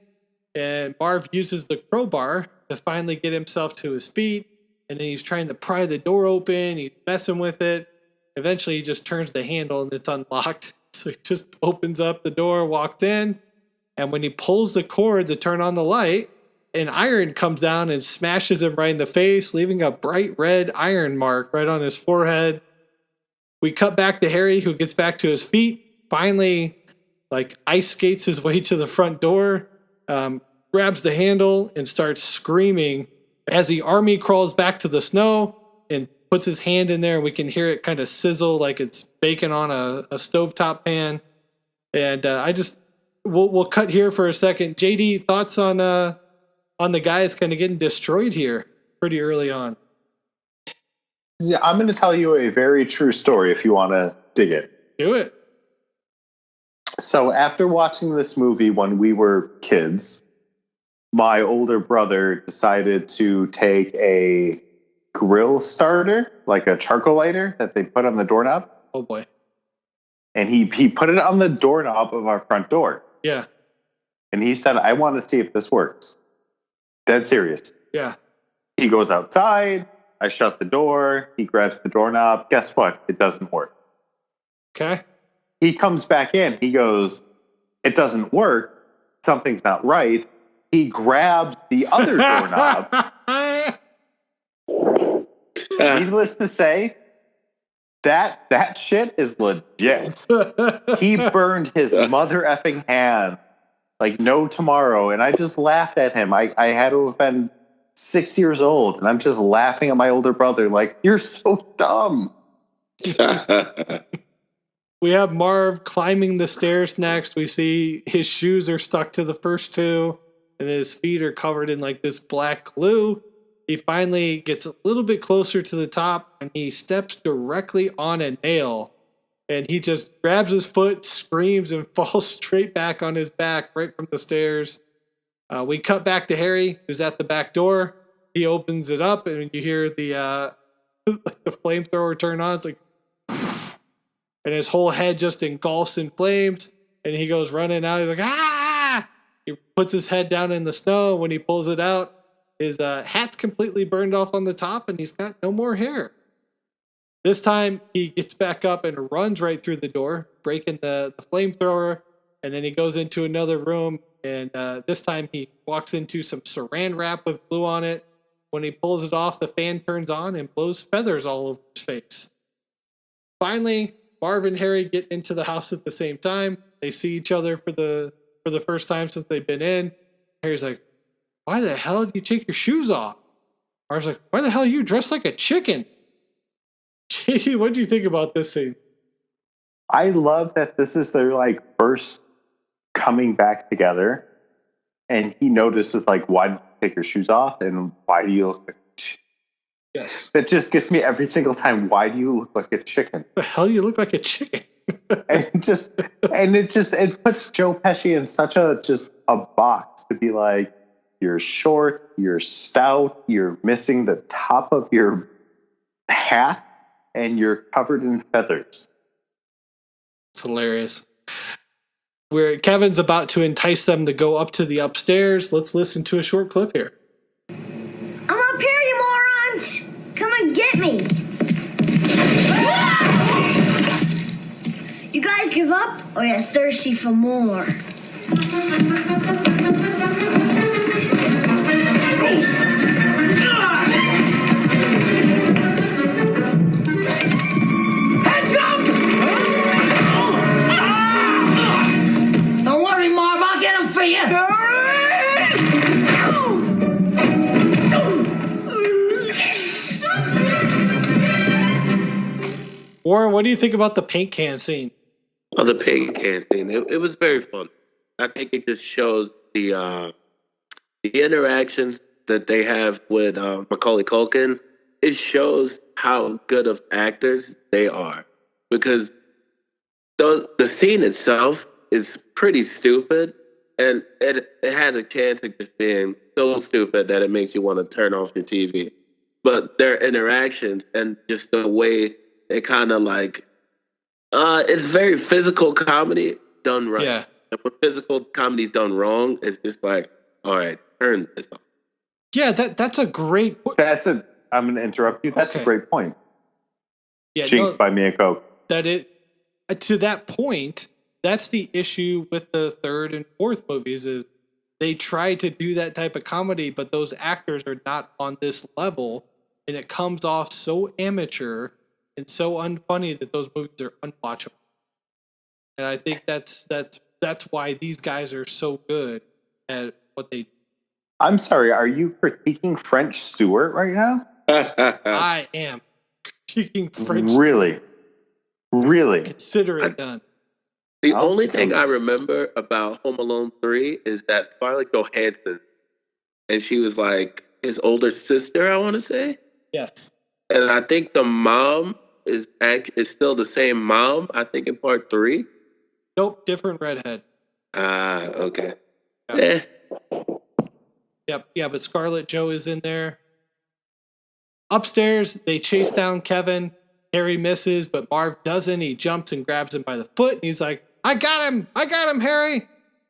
And Marv uses the crowbar to finally get himself to his feet. And then he's trying to pry the door open. He's messing with it. Eventually, he just turns the handle and it's unlocked. So he just opens up the door, walks in. And when he pulls the cord to turn on the light, an iron comes down and smashes him right in the face, leaving a bright red iron mark right on his forehead. We cut back to Harry, who gets back to his feet, finally ice skates his way to the front door, grabs the handle and starts screaming as the army crawls back to the snow and puts his hand in there, and we can hear it kind of sizzle like it's baking on a stovetop pan. And we'll cut here for a second. JD, thoughts on the guys kind of getting destroyed here pretty early on? Yeah, I'm going to tell you a very true story if you want to dig it. Do it. So after watching this movie when we were kids, my older brother decided to take a grill starter, like a charcoal lighter that they put on the doorknob. Oh boy. And he put it on the doorknob of our front door. Yeah. And he said, I want to see if this works. Dead serious. Yeah. He goes outside. I shut the door. He grabs the doorknob. Guess what? It doesn't work. Okay. He comes back in. He goes, it doesn't work. Something's not right. He grabs the other doorknob. Needless to say, that shit is legit. He burned his mother effing hand like no tomorrow. And I just laughed at him. I had to have been 6 years old. And I'm just laughing at my older brother like, you're so dumb. We have Marv climbing the stairs next. We see his shoes are stuck to the first two. And his feet are covered in like this black glue. He finally gets a little bit closer to the top and he steps directly on a nail. And he just grabs his foot, screams, and falls straight back on his back right from the stairs. We cut back to Harry, who's at the back door. He opens it up and you hear the the flamethrower turn on. It's like, and his whole head just engulfs in flames. And he goes running out. He's like, ah! He puts his head down in the snow. When he pulls it out, his hat's completely burned off on the top and he's got no more hair. This time he gets back up and runs right through the door, breaking the flamethrower. And then he goes into another room. And this time he walks into some saran wrap with glue on it. When he pulls it off, the fan turns on and blows feathers all over his face. Finally, Marv and Harry get into the house at the same time. They see each other for the first time since they've been in. Harry's like, why the hell did you take your shoes off? Marv's like, why the hell are you dressed like a chicken? JD, what do you think about this scene? I love that this is their like first coming back together. And he notices like, why did you take your shoes off? And why do you look like a chicken? Yes. That just gets me every single time. Why do you look like a chicken? The hell you look like a chicken? and it puts Joe Pesci in such a box to be like, you're short, you're stout, you're missing the top of your hat, and you're covered in feathers. It's hilarious. Where Kevin's about to entice them to go up to the upstairs. Let's listen to a short clip here. I'm up here, you morons! Come and get me! You guys give up, or you're thirsty for more? Don't worry, Marv, I'll get him for you. Warren, what do you think about the paint can scene? Oh, the paint can scene. It was very fun. I think it just shows the interactions that they have with Macaulay Culkin. It shows how good of actors they are, because the scene itself is pretty stupid, and it has a chance of just being so stupid that it makes you want to turn off your TV. But their interactions and just the way they kind of like, it's very physical comedy done right. Yeah. And when physical comedy's done wrong, it's just like, all right, turn this off. Yeah, that's a great. I'm going to interrupt you. That's okay. A great point. Yeah, Jinx by me and Coke. To that point, that's the issue with the third and fourth movies is they try to do that type of comedy, but those actors are not on this level, and it comes off so amateur and so unfunny that those movies are unwatchable. And I think that's why these guys are so good at what they do. I'm sorry, are you critiquing French Stewart right now? I am critiquing French. Really? Consider it done. The only thing I remember about Home Alone 3 is that Scarlett Johansson, and she was like his older sister, I want to say. Yes. And I think the mom is still the same mom, I think, in part 3. Nope, different redhead. Okay. Yeah. Yep, yeah, but Scarlet Joe is in there. Upstairs, they chase down Kevin. Harry misses, but Marv doesn't. He jumps and grabs him by the foot, and he's like, I got him, Harry!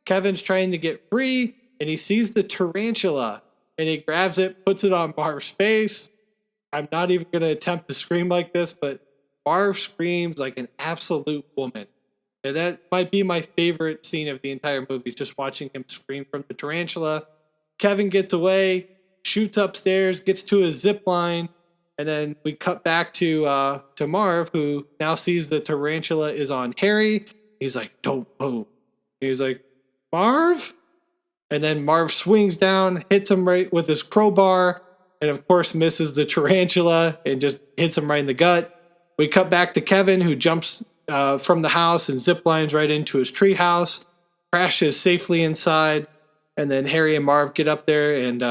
Kevin's trying to get free, and he sees the tarantula, and he grabs it, puts it on Marv's face. I'm not even going to attempt to scream like this, but Marv screams like an absolute woman. And that might be my favorite scene of the entire movie, just watching him scream from the tarantula. Kevin gets away, shoots upstairs, gets to his zip line, and then we cut back to Marv, who now sees the tarantula is on Harry. He's like, don't move. He's like, Marv? And then Marv swings down, hits him right with his crowbar, and of course misses the tarantula and just hits him right in the gut. We cut back to Kevin, who jumps from the house and zip lines right into his treehouse, crashes safely inside, and then Harry and Marv get up there, and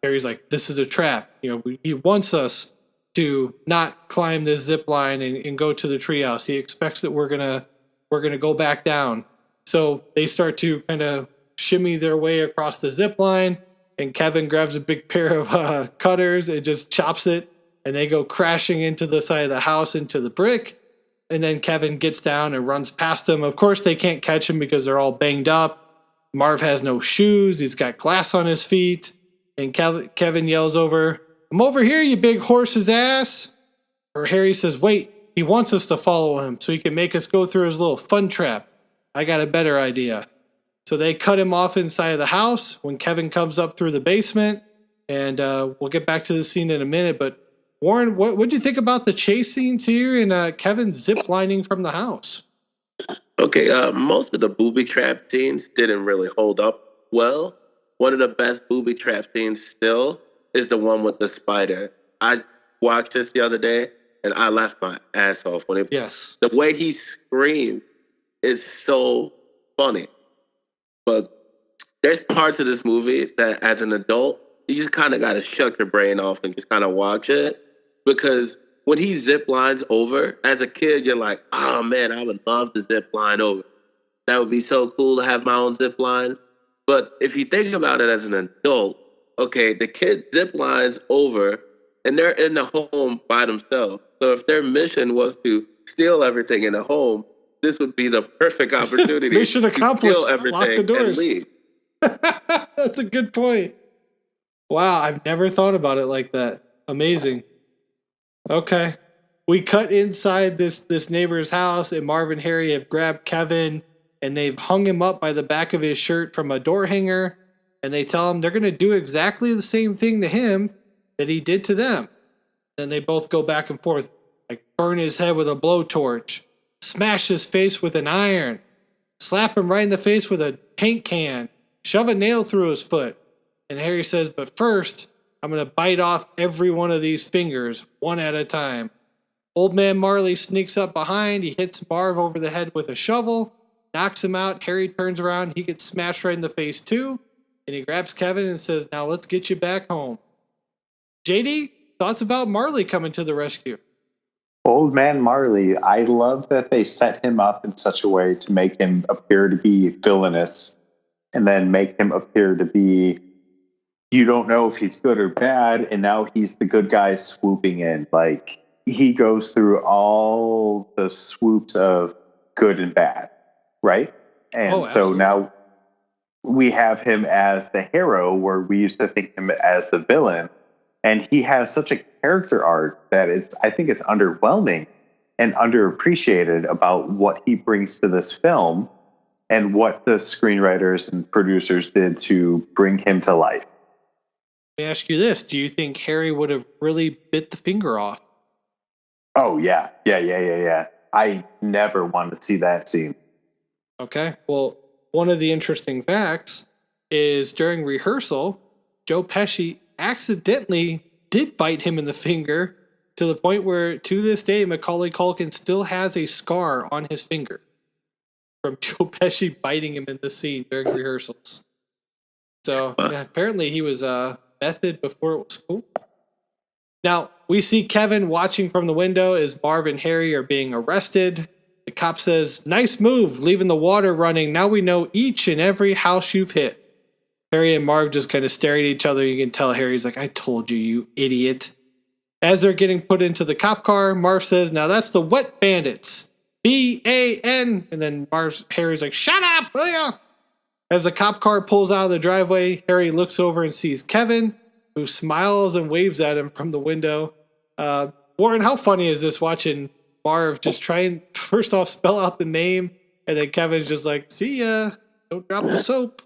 Harry's like, this is a trap. He wants us to not climb this zip line and go to the treehouse. He expects that we're gonna go back down. So they start to kind of shimmy their way across the zip line, and Kevin grabs a big pair of cutters and just chops it, and they go crashing into the side of the house, into the brick. And then Kevin gets down and runs past them. Of course, they can't catch him because they're all banged up. Marv has no shoes. He's got glass on his feet. And Kevin yells over, I'm over here, you big horse's ass. Or Harry says, wait, he wants us to follow him so he can make us go through his little fun trap. I got a better idea. So they cut him off inside of the house when Kevin comes up through the basement. And we'll get back to the scene in a minute. But Warren, what do you think about the chase scenes here and Kevin zip-lining from the house? Okay, most of the booby trap scenes didn't really hold up well. One of the best booby trap scenes still is the one with the spider. I watched this the other day, and I laughed my ass off when Yes. The way he screamed is so funny. But there's parts of this movie that, as an adult, you just kind of got to shut your brain off and just kind of watch it. Because when he zip lines over, as a kid, you're like, oh man, I would love to zip line over. That would be so cool to have my own zip line. But if you think about it as an adult, okay, the kid zip lines over and they're in the home by themselves. So if their mission was to steal everything in the home, this would be the perfect opportunity Mission accomplished. To steal everything Lock the doors. and leave. That's a good point. Wow, I've never thought about it like that. Amazing. Okay. We cut inside this neighbor's house, and Marv and Harry have grabbed Kevin, and they've hung him up by the back of his shirt from a door hanger, and they tell him they're going to do exactly the same thing to him that he did to them. Then they both go back and forth, like burn his head with a blowtorch, smash his face with an iron, slap him right in the face with a paint can, shove a nail through his foot. And Harry says, but first, I'm going to bite off every one of these fingers, one at a time. Old man Marley sneaks up behind. He hits Marv over the head with a shovel, knocks him out. Harry turns around. He gets smashed right in the face too. And he grabs Kevin and says, now let's get you back home. JD, thoughts about Marley coming to the rescue? Old man Marley, I love that they set him up in such a way to make him appear to be villainous and then make him appear to be, you don't know if he's good or bad, and now he's the good guy swooping in. Like, he goes through all the swoops of good and bad, right? And so now we have him as the hero, where we used to think him as the villain. And he has such a character arc that I think it's underwhelming and underappreciated about what he brings to this film and what the screenwriters and producers did to bring him to life. Let me ask you this. Do you think Harry would have really bit the finger off? Oh, yeah. Yeah. I never wanted to see that scene. Okay. Well, one of the interesting facts is during rehearsal, Joe Pesci accidentally did bite him in the finger to the point where, to this day, Macaulay Culkin still has a scar on his finger from Joe Pesci biting him in the scene during rehearsals. So yeah, apparently he was method before it was cool. Now, we see Kevin watching from the window as Marv and Harry are being arrested. The cop says, "Nice move, leaving the water running. Now we know each and every house you've hit." Harry and Marv just kind of stare at each other. You can tell Harry's like, "I told you, you idiot." As they're getting put into the cop car, Marv says, "Now that's the Wet Bandits. B-A-N." And then Harry's like, "Shut up, will ya?" As the cop car pulls out of the driveway, Harry looks over and sees Kevin, who smiles and waves at him from the window. Warren, how funny is this watching Marv just try and first off spell out the name, and then Kevin's just like, "See ya, don't drop the soap."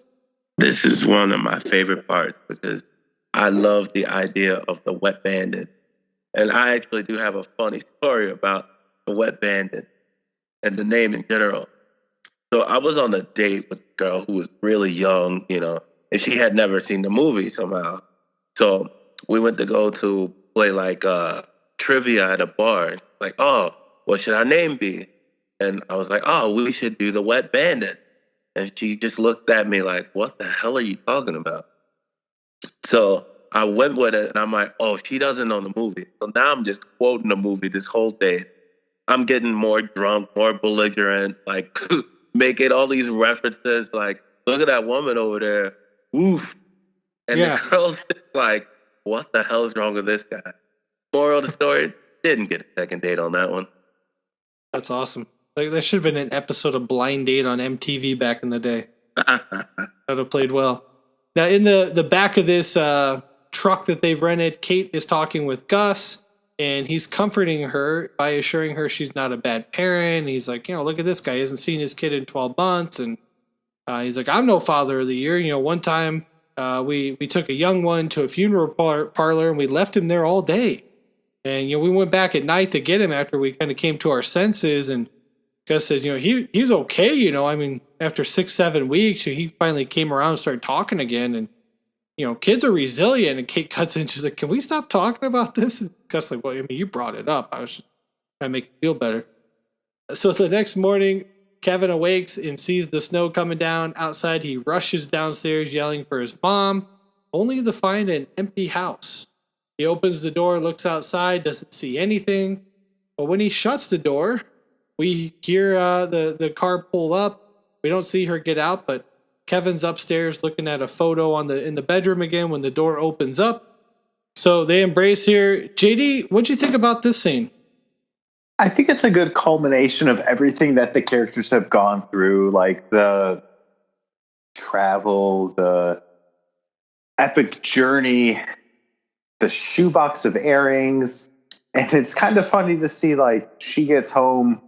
This is one of my favorite parts because I love the idea of the Wet Bandit. And I actually do have a funny story about the Wet Bandit and the name in general. So I was on a date with a girl who was really young, and she had never seen the movie somehow. So we went to go to play like trivia at a bar. Like, "Oh, what should our name be?" And I was like, "Oh, we should do the Wet Bandit." And she just looked at me like, "What the hell are you talking about?" So I went with it, and I'm like, "Oh, she doesn't know the movie." So now I'm just quoting the movie this whole day. I'm getting more drunk, more belligerent, like making all these references, like, "Look at that woman over there. Woof." And the girl's just like, "What the hell is wrong with this guy?" Moral of the story, didn't get a second date on that one. That's awesome. Like, that should have been an episode of Blind Date on MTV back in the day. That would have played well. Now, in the back of this truck that they've rented, Kate is talking with Gus, and he's comforting her by assuring her she's not a bad parent. He's like, "Look at this guy. He hasn't seen his kid in 12 months. And he's like, "I'm no father of the year. One time we took a young one to a funeral parlor, and we left him there all day. And, we went back at night to get him after we kind of came to our senses." And Gus says, he's okay. I mean, after 6-7 weeks, he finally came around and started talking again. And, kids are resilient. And Kate cuts in. She's like, "Can we stop talking about this?" And Gus like, "Well, I mean, you brought it up. I was just trying to make you feel better." So the next morning, Kevin awakes and sees the snow coming down outside. He rushes downstairs yelling for his mom, only to find an empty house. He opens the door, looks outside, doesn't see anything. But when he shuts the door, we hear the car pull up. We don't see her get out, but Kevin's upstairs looking at a photo in the bedroom again when the door opens up. So they embrace here. JD, what'd you think about this scene? I think it's a good culmination of everything that the characters have gone through, like the travel, the epic journey, the shoebox of earrings. And it's kind of funny to see, like, she gets home,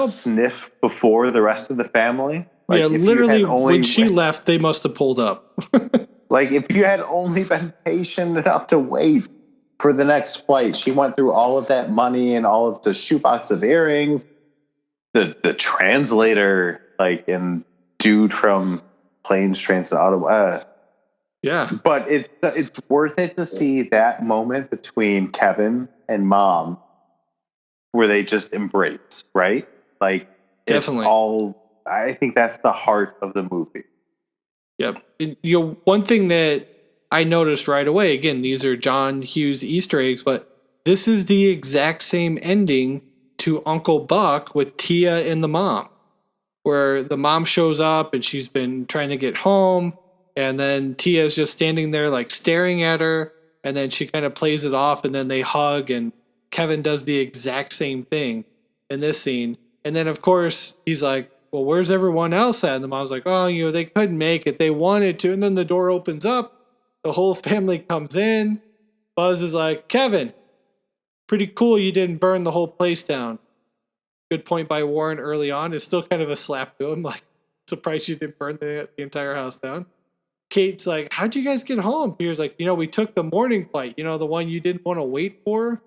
sniff before the rest of the family? Like, yeah, literally, when she left, they must have pulled up. Like, if you had only been patient enough to wait for the next flight, she went through all of that money and all of the shoebox of earrings, the translator, like, and dude from Planes, Trains, and Ottawa. Yeah. But it's worth it to see that moment between Kevin and Mom where they just embrace, right? Like, definitely. I think that's the heart of the movie. Yep. One thing that I noticed right away, again, these are John Hughes Easter eggs, but this is the exact same ending to Uncle Buck with Tia and the mom, where the mom shows up and she's been trying to get home, and then Tia's just standing there like staring at her, and then she kind of plays it off, and then they hug, and Kevin does the exact same thing in this scene. And then, of course, he's like, "Well, where's everyone else at?" And the mom's like, "Oh, they couldn't make it. They wanted to." And then the door opens up. The whole family comes in. Buzz is like, "Kevin, pretty cool you didn't burn the whole place down." Good point by Warren early on. It's still kind of a slap to him. Like, surprised you didn't burn the entire house down. Kate's like, "How'd you guys get home?" Peter's like, "We took the morning flight. The one you didn't want to wait for."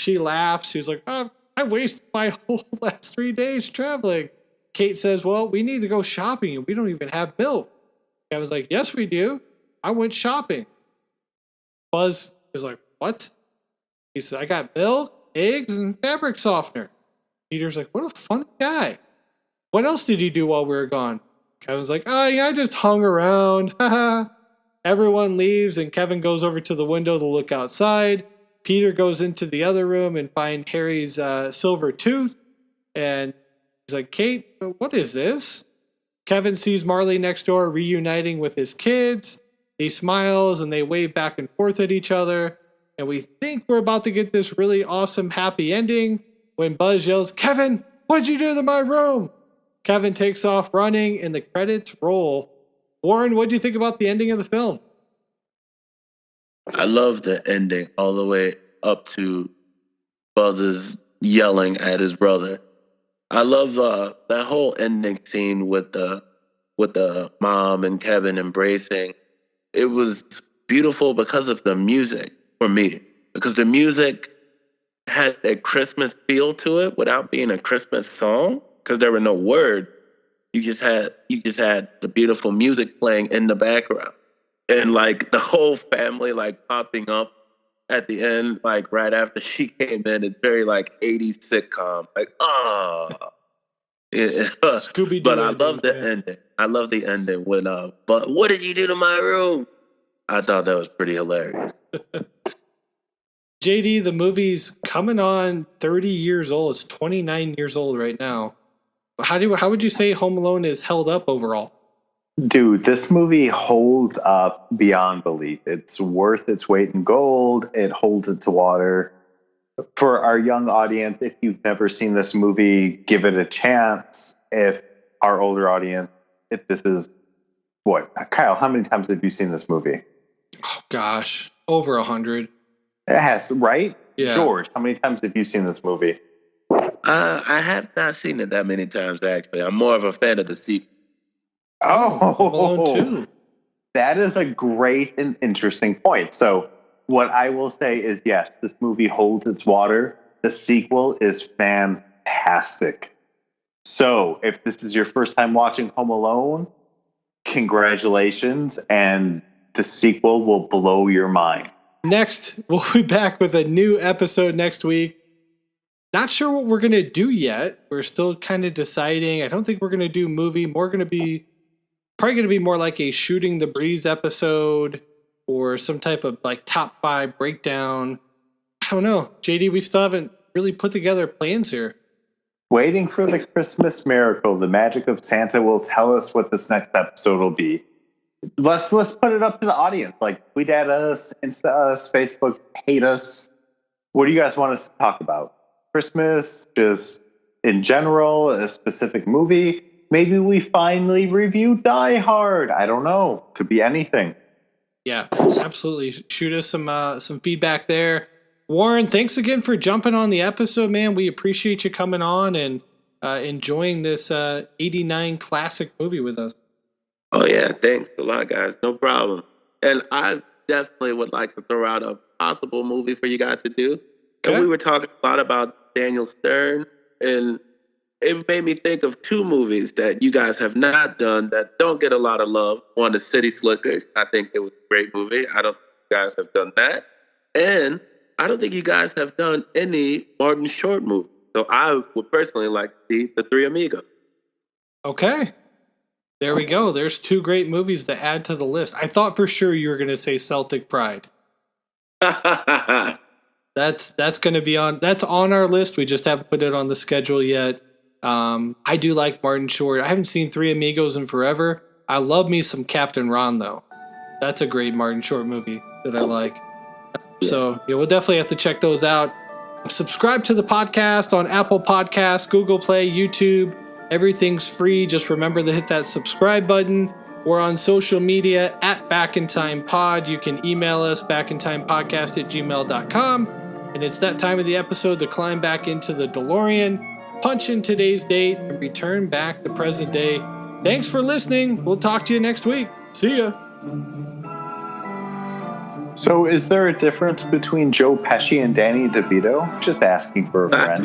She laughs. She's like, "Oh, I wasted my whole last 3 days traveling." Kate says, "Well, we need to go shopping and we don't even have milk." Kevin's like, "Yes, we do. I went shopping." Buzz is like, "What?" He said, "I got milk, eggs, and fabric softener." Peter's like, "What a funny guy. What else did you do while we were gone?" Kevin's like, "Oh, yeah, I just hung around." Everyone leaves and Kevin goes over to the window to look outside. Peter goes into the other room and finds Harry's silver tooth. And he's like, Kate, what is this? Kevin sees Marley next door reuniting with his kids. He smiles and they wave back and forth at each other. And we think we're about to get this really awesome happy ending when Buzz yells, Kevin, what'd you do to my room? Kevin takes off running and the credits roll. Warren, what'd you think about the ending of the film? I love the ending all the way up to Buzz's yelling at his brother. I love that whole ending scene with the mom and Kevin embracing. It was beautiful because of the music for me, because the music had a Christmas feel to it without being a Christmas song, because there were no words. You just had the beautiful music playing in the background, and like the whole family like popping up at the end, like right after she came in. It's very like 80s sitcom, like Scooby-Doo. But I love the ending. I love the ending when but what did you do to my room? I thought that was pretty hilarious. JD, the movie's coming on 30 years old. It's 29 years old right now. How would you say Home Alone is held up overall? Dude, this movie holds up beyond belief. It's worth its weight in gold. It holds its water. For our young audience, if you've never seen this movie, give it a chance. If our older audience, if this is what? Kyle, how many times have you seen this movie? Oh, gosh. Over 100. It has, right? Yeah. George, how many times have you seen this movie? I have not seen it that many times, actually. I'm more of a fan of the sequel. Oh, that is a great and interesting point. So what I will say is, yes, this movie holds its water. The sequel is fantastic. So if this is your first time watching Home Alone, congratulations. And the sequel will blow your mind. Next, we'll be back with a new episode next week. Not sure what we're going to do yet. We're still kind of deciding. I don't think we're going to do movie. Probably going to be more like a Shooting the Breeze episode or some type of like top 5 breakdown. I don't know. JD, we still haven't really put together plans here. Waiting for the Christmas miracle. The magic of Santa will tell us what this next episode will be. Let's put it up to the audience. Like, tweet at us, Insta us, Facebook, hate us. What do you guys want us to talk about? Christmas, just in general, a specific movie. Maybe we finally review Die Hard. I don't know. Could be anything. Yeah, absolutely. Shoot us some feedback there. Warren, thanks again for jumping on the episode, man. We appreciate you coming on and enjoying this 89 classic movie with us. Oh, yeah. Thanks a lot, guys. No problem. And I definitely would like to throw out a possible movie for you guys to do. Okay. And we were talking a lot about Daniel Stern, and it made me think of 2 movies that you guys have not done that don't get a lot of love. One is City Slickers. I think it was a great movie. I don't think you guys have done that. And I don't think you guys have done any Martin Short movie. So I would personally like to see The Three Amigos. Okay. There we go. There's 2 great movies to add to the list. I thought for sure you were going to say Celtic Pride. That's going to be on our list. We just haven't put it on the schedule yet. I do like Martin Short. I haven't seen Three Amigos in forever. I love me some Captain Ron, though. That's a great Martin Short movie that I like. So yeah, we'll definitely have to check those out. Subscribe to the podcast on Apple Podcasts, Google Play, YouTube. Everything's free. Just remember to hit that subscribe button. We're on social media at backintimepod. You can email us backintimepodcast@gmail.com. And it's that time of the episode to climb back into the DeLorean, punch in today's date, and return back to present day. Thanks for listening. We'll talk to you next week. See ya. So is there a difference between Joe Pesci and Danny DeVito? Just asking for a friend.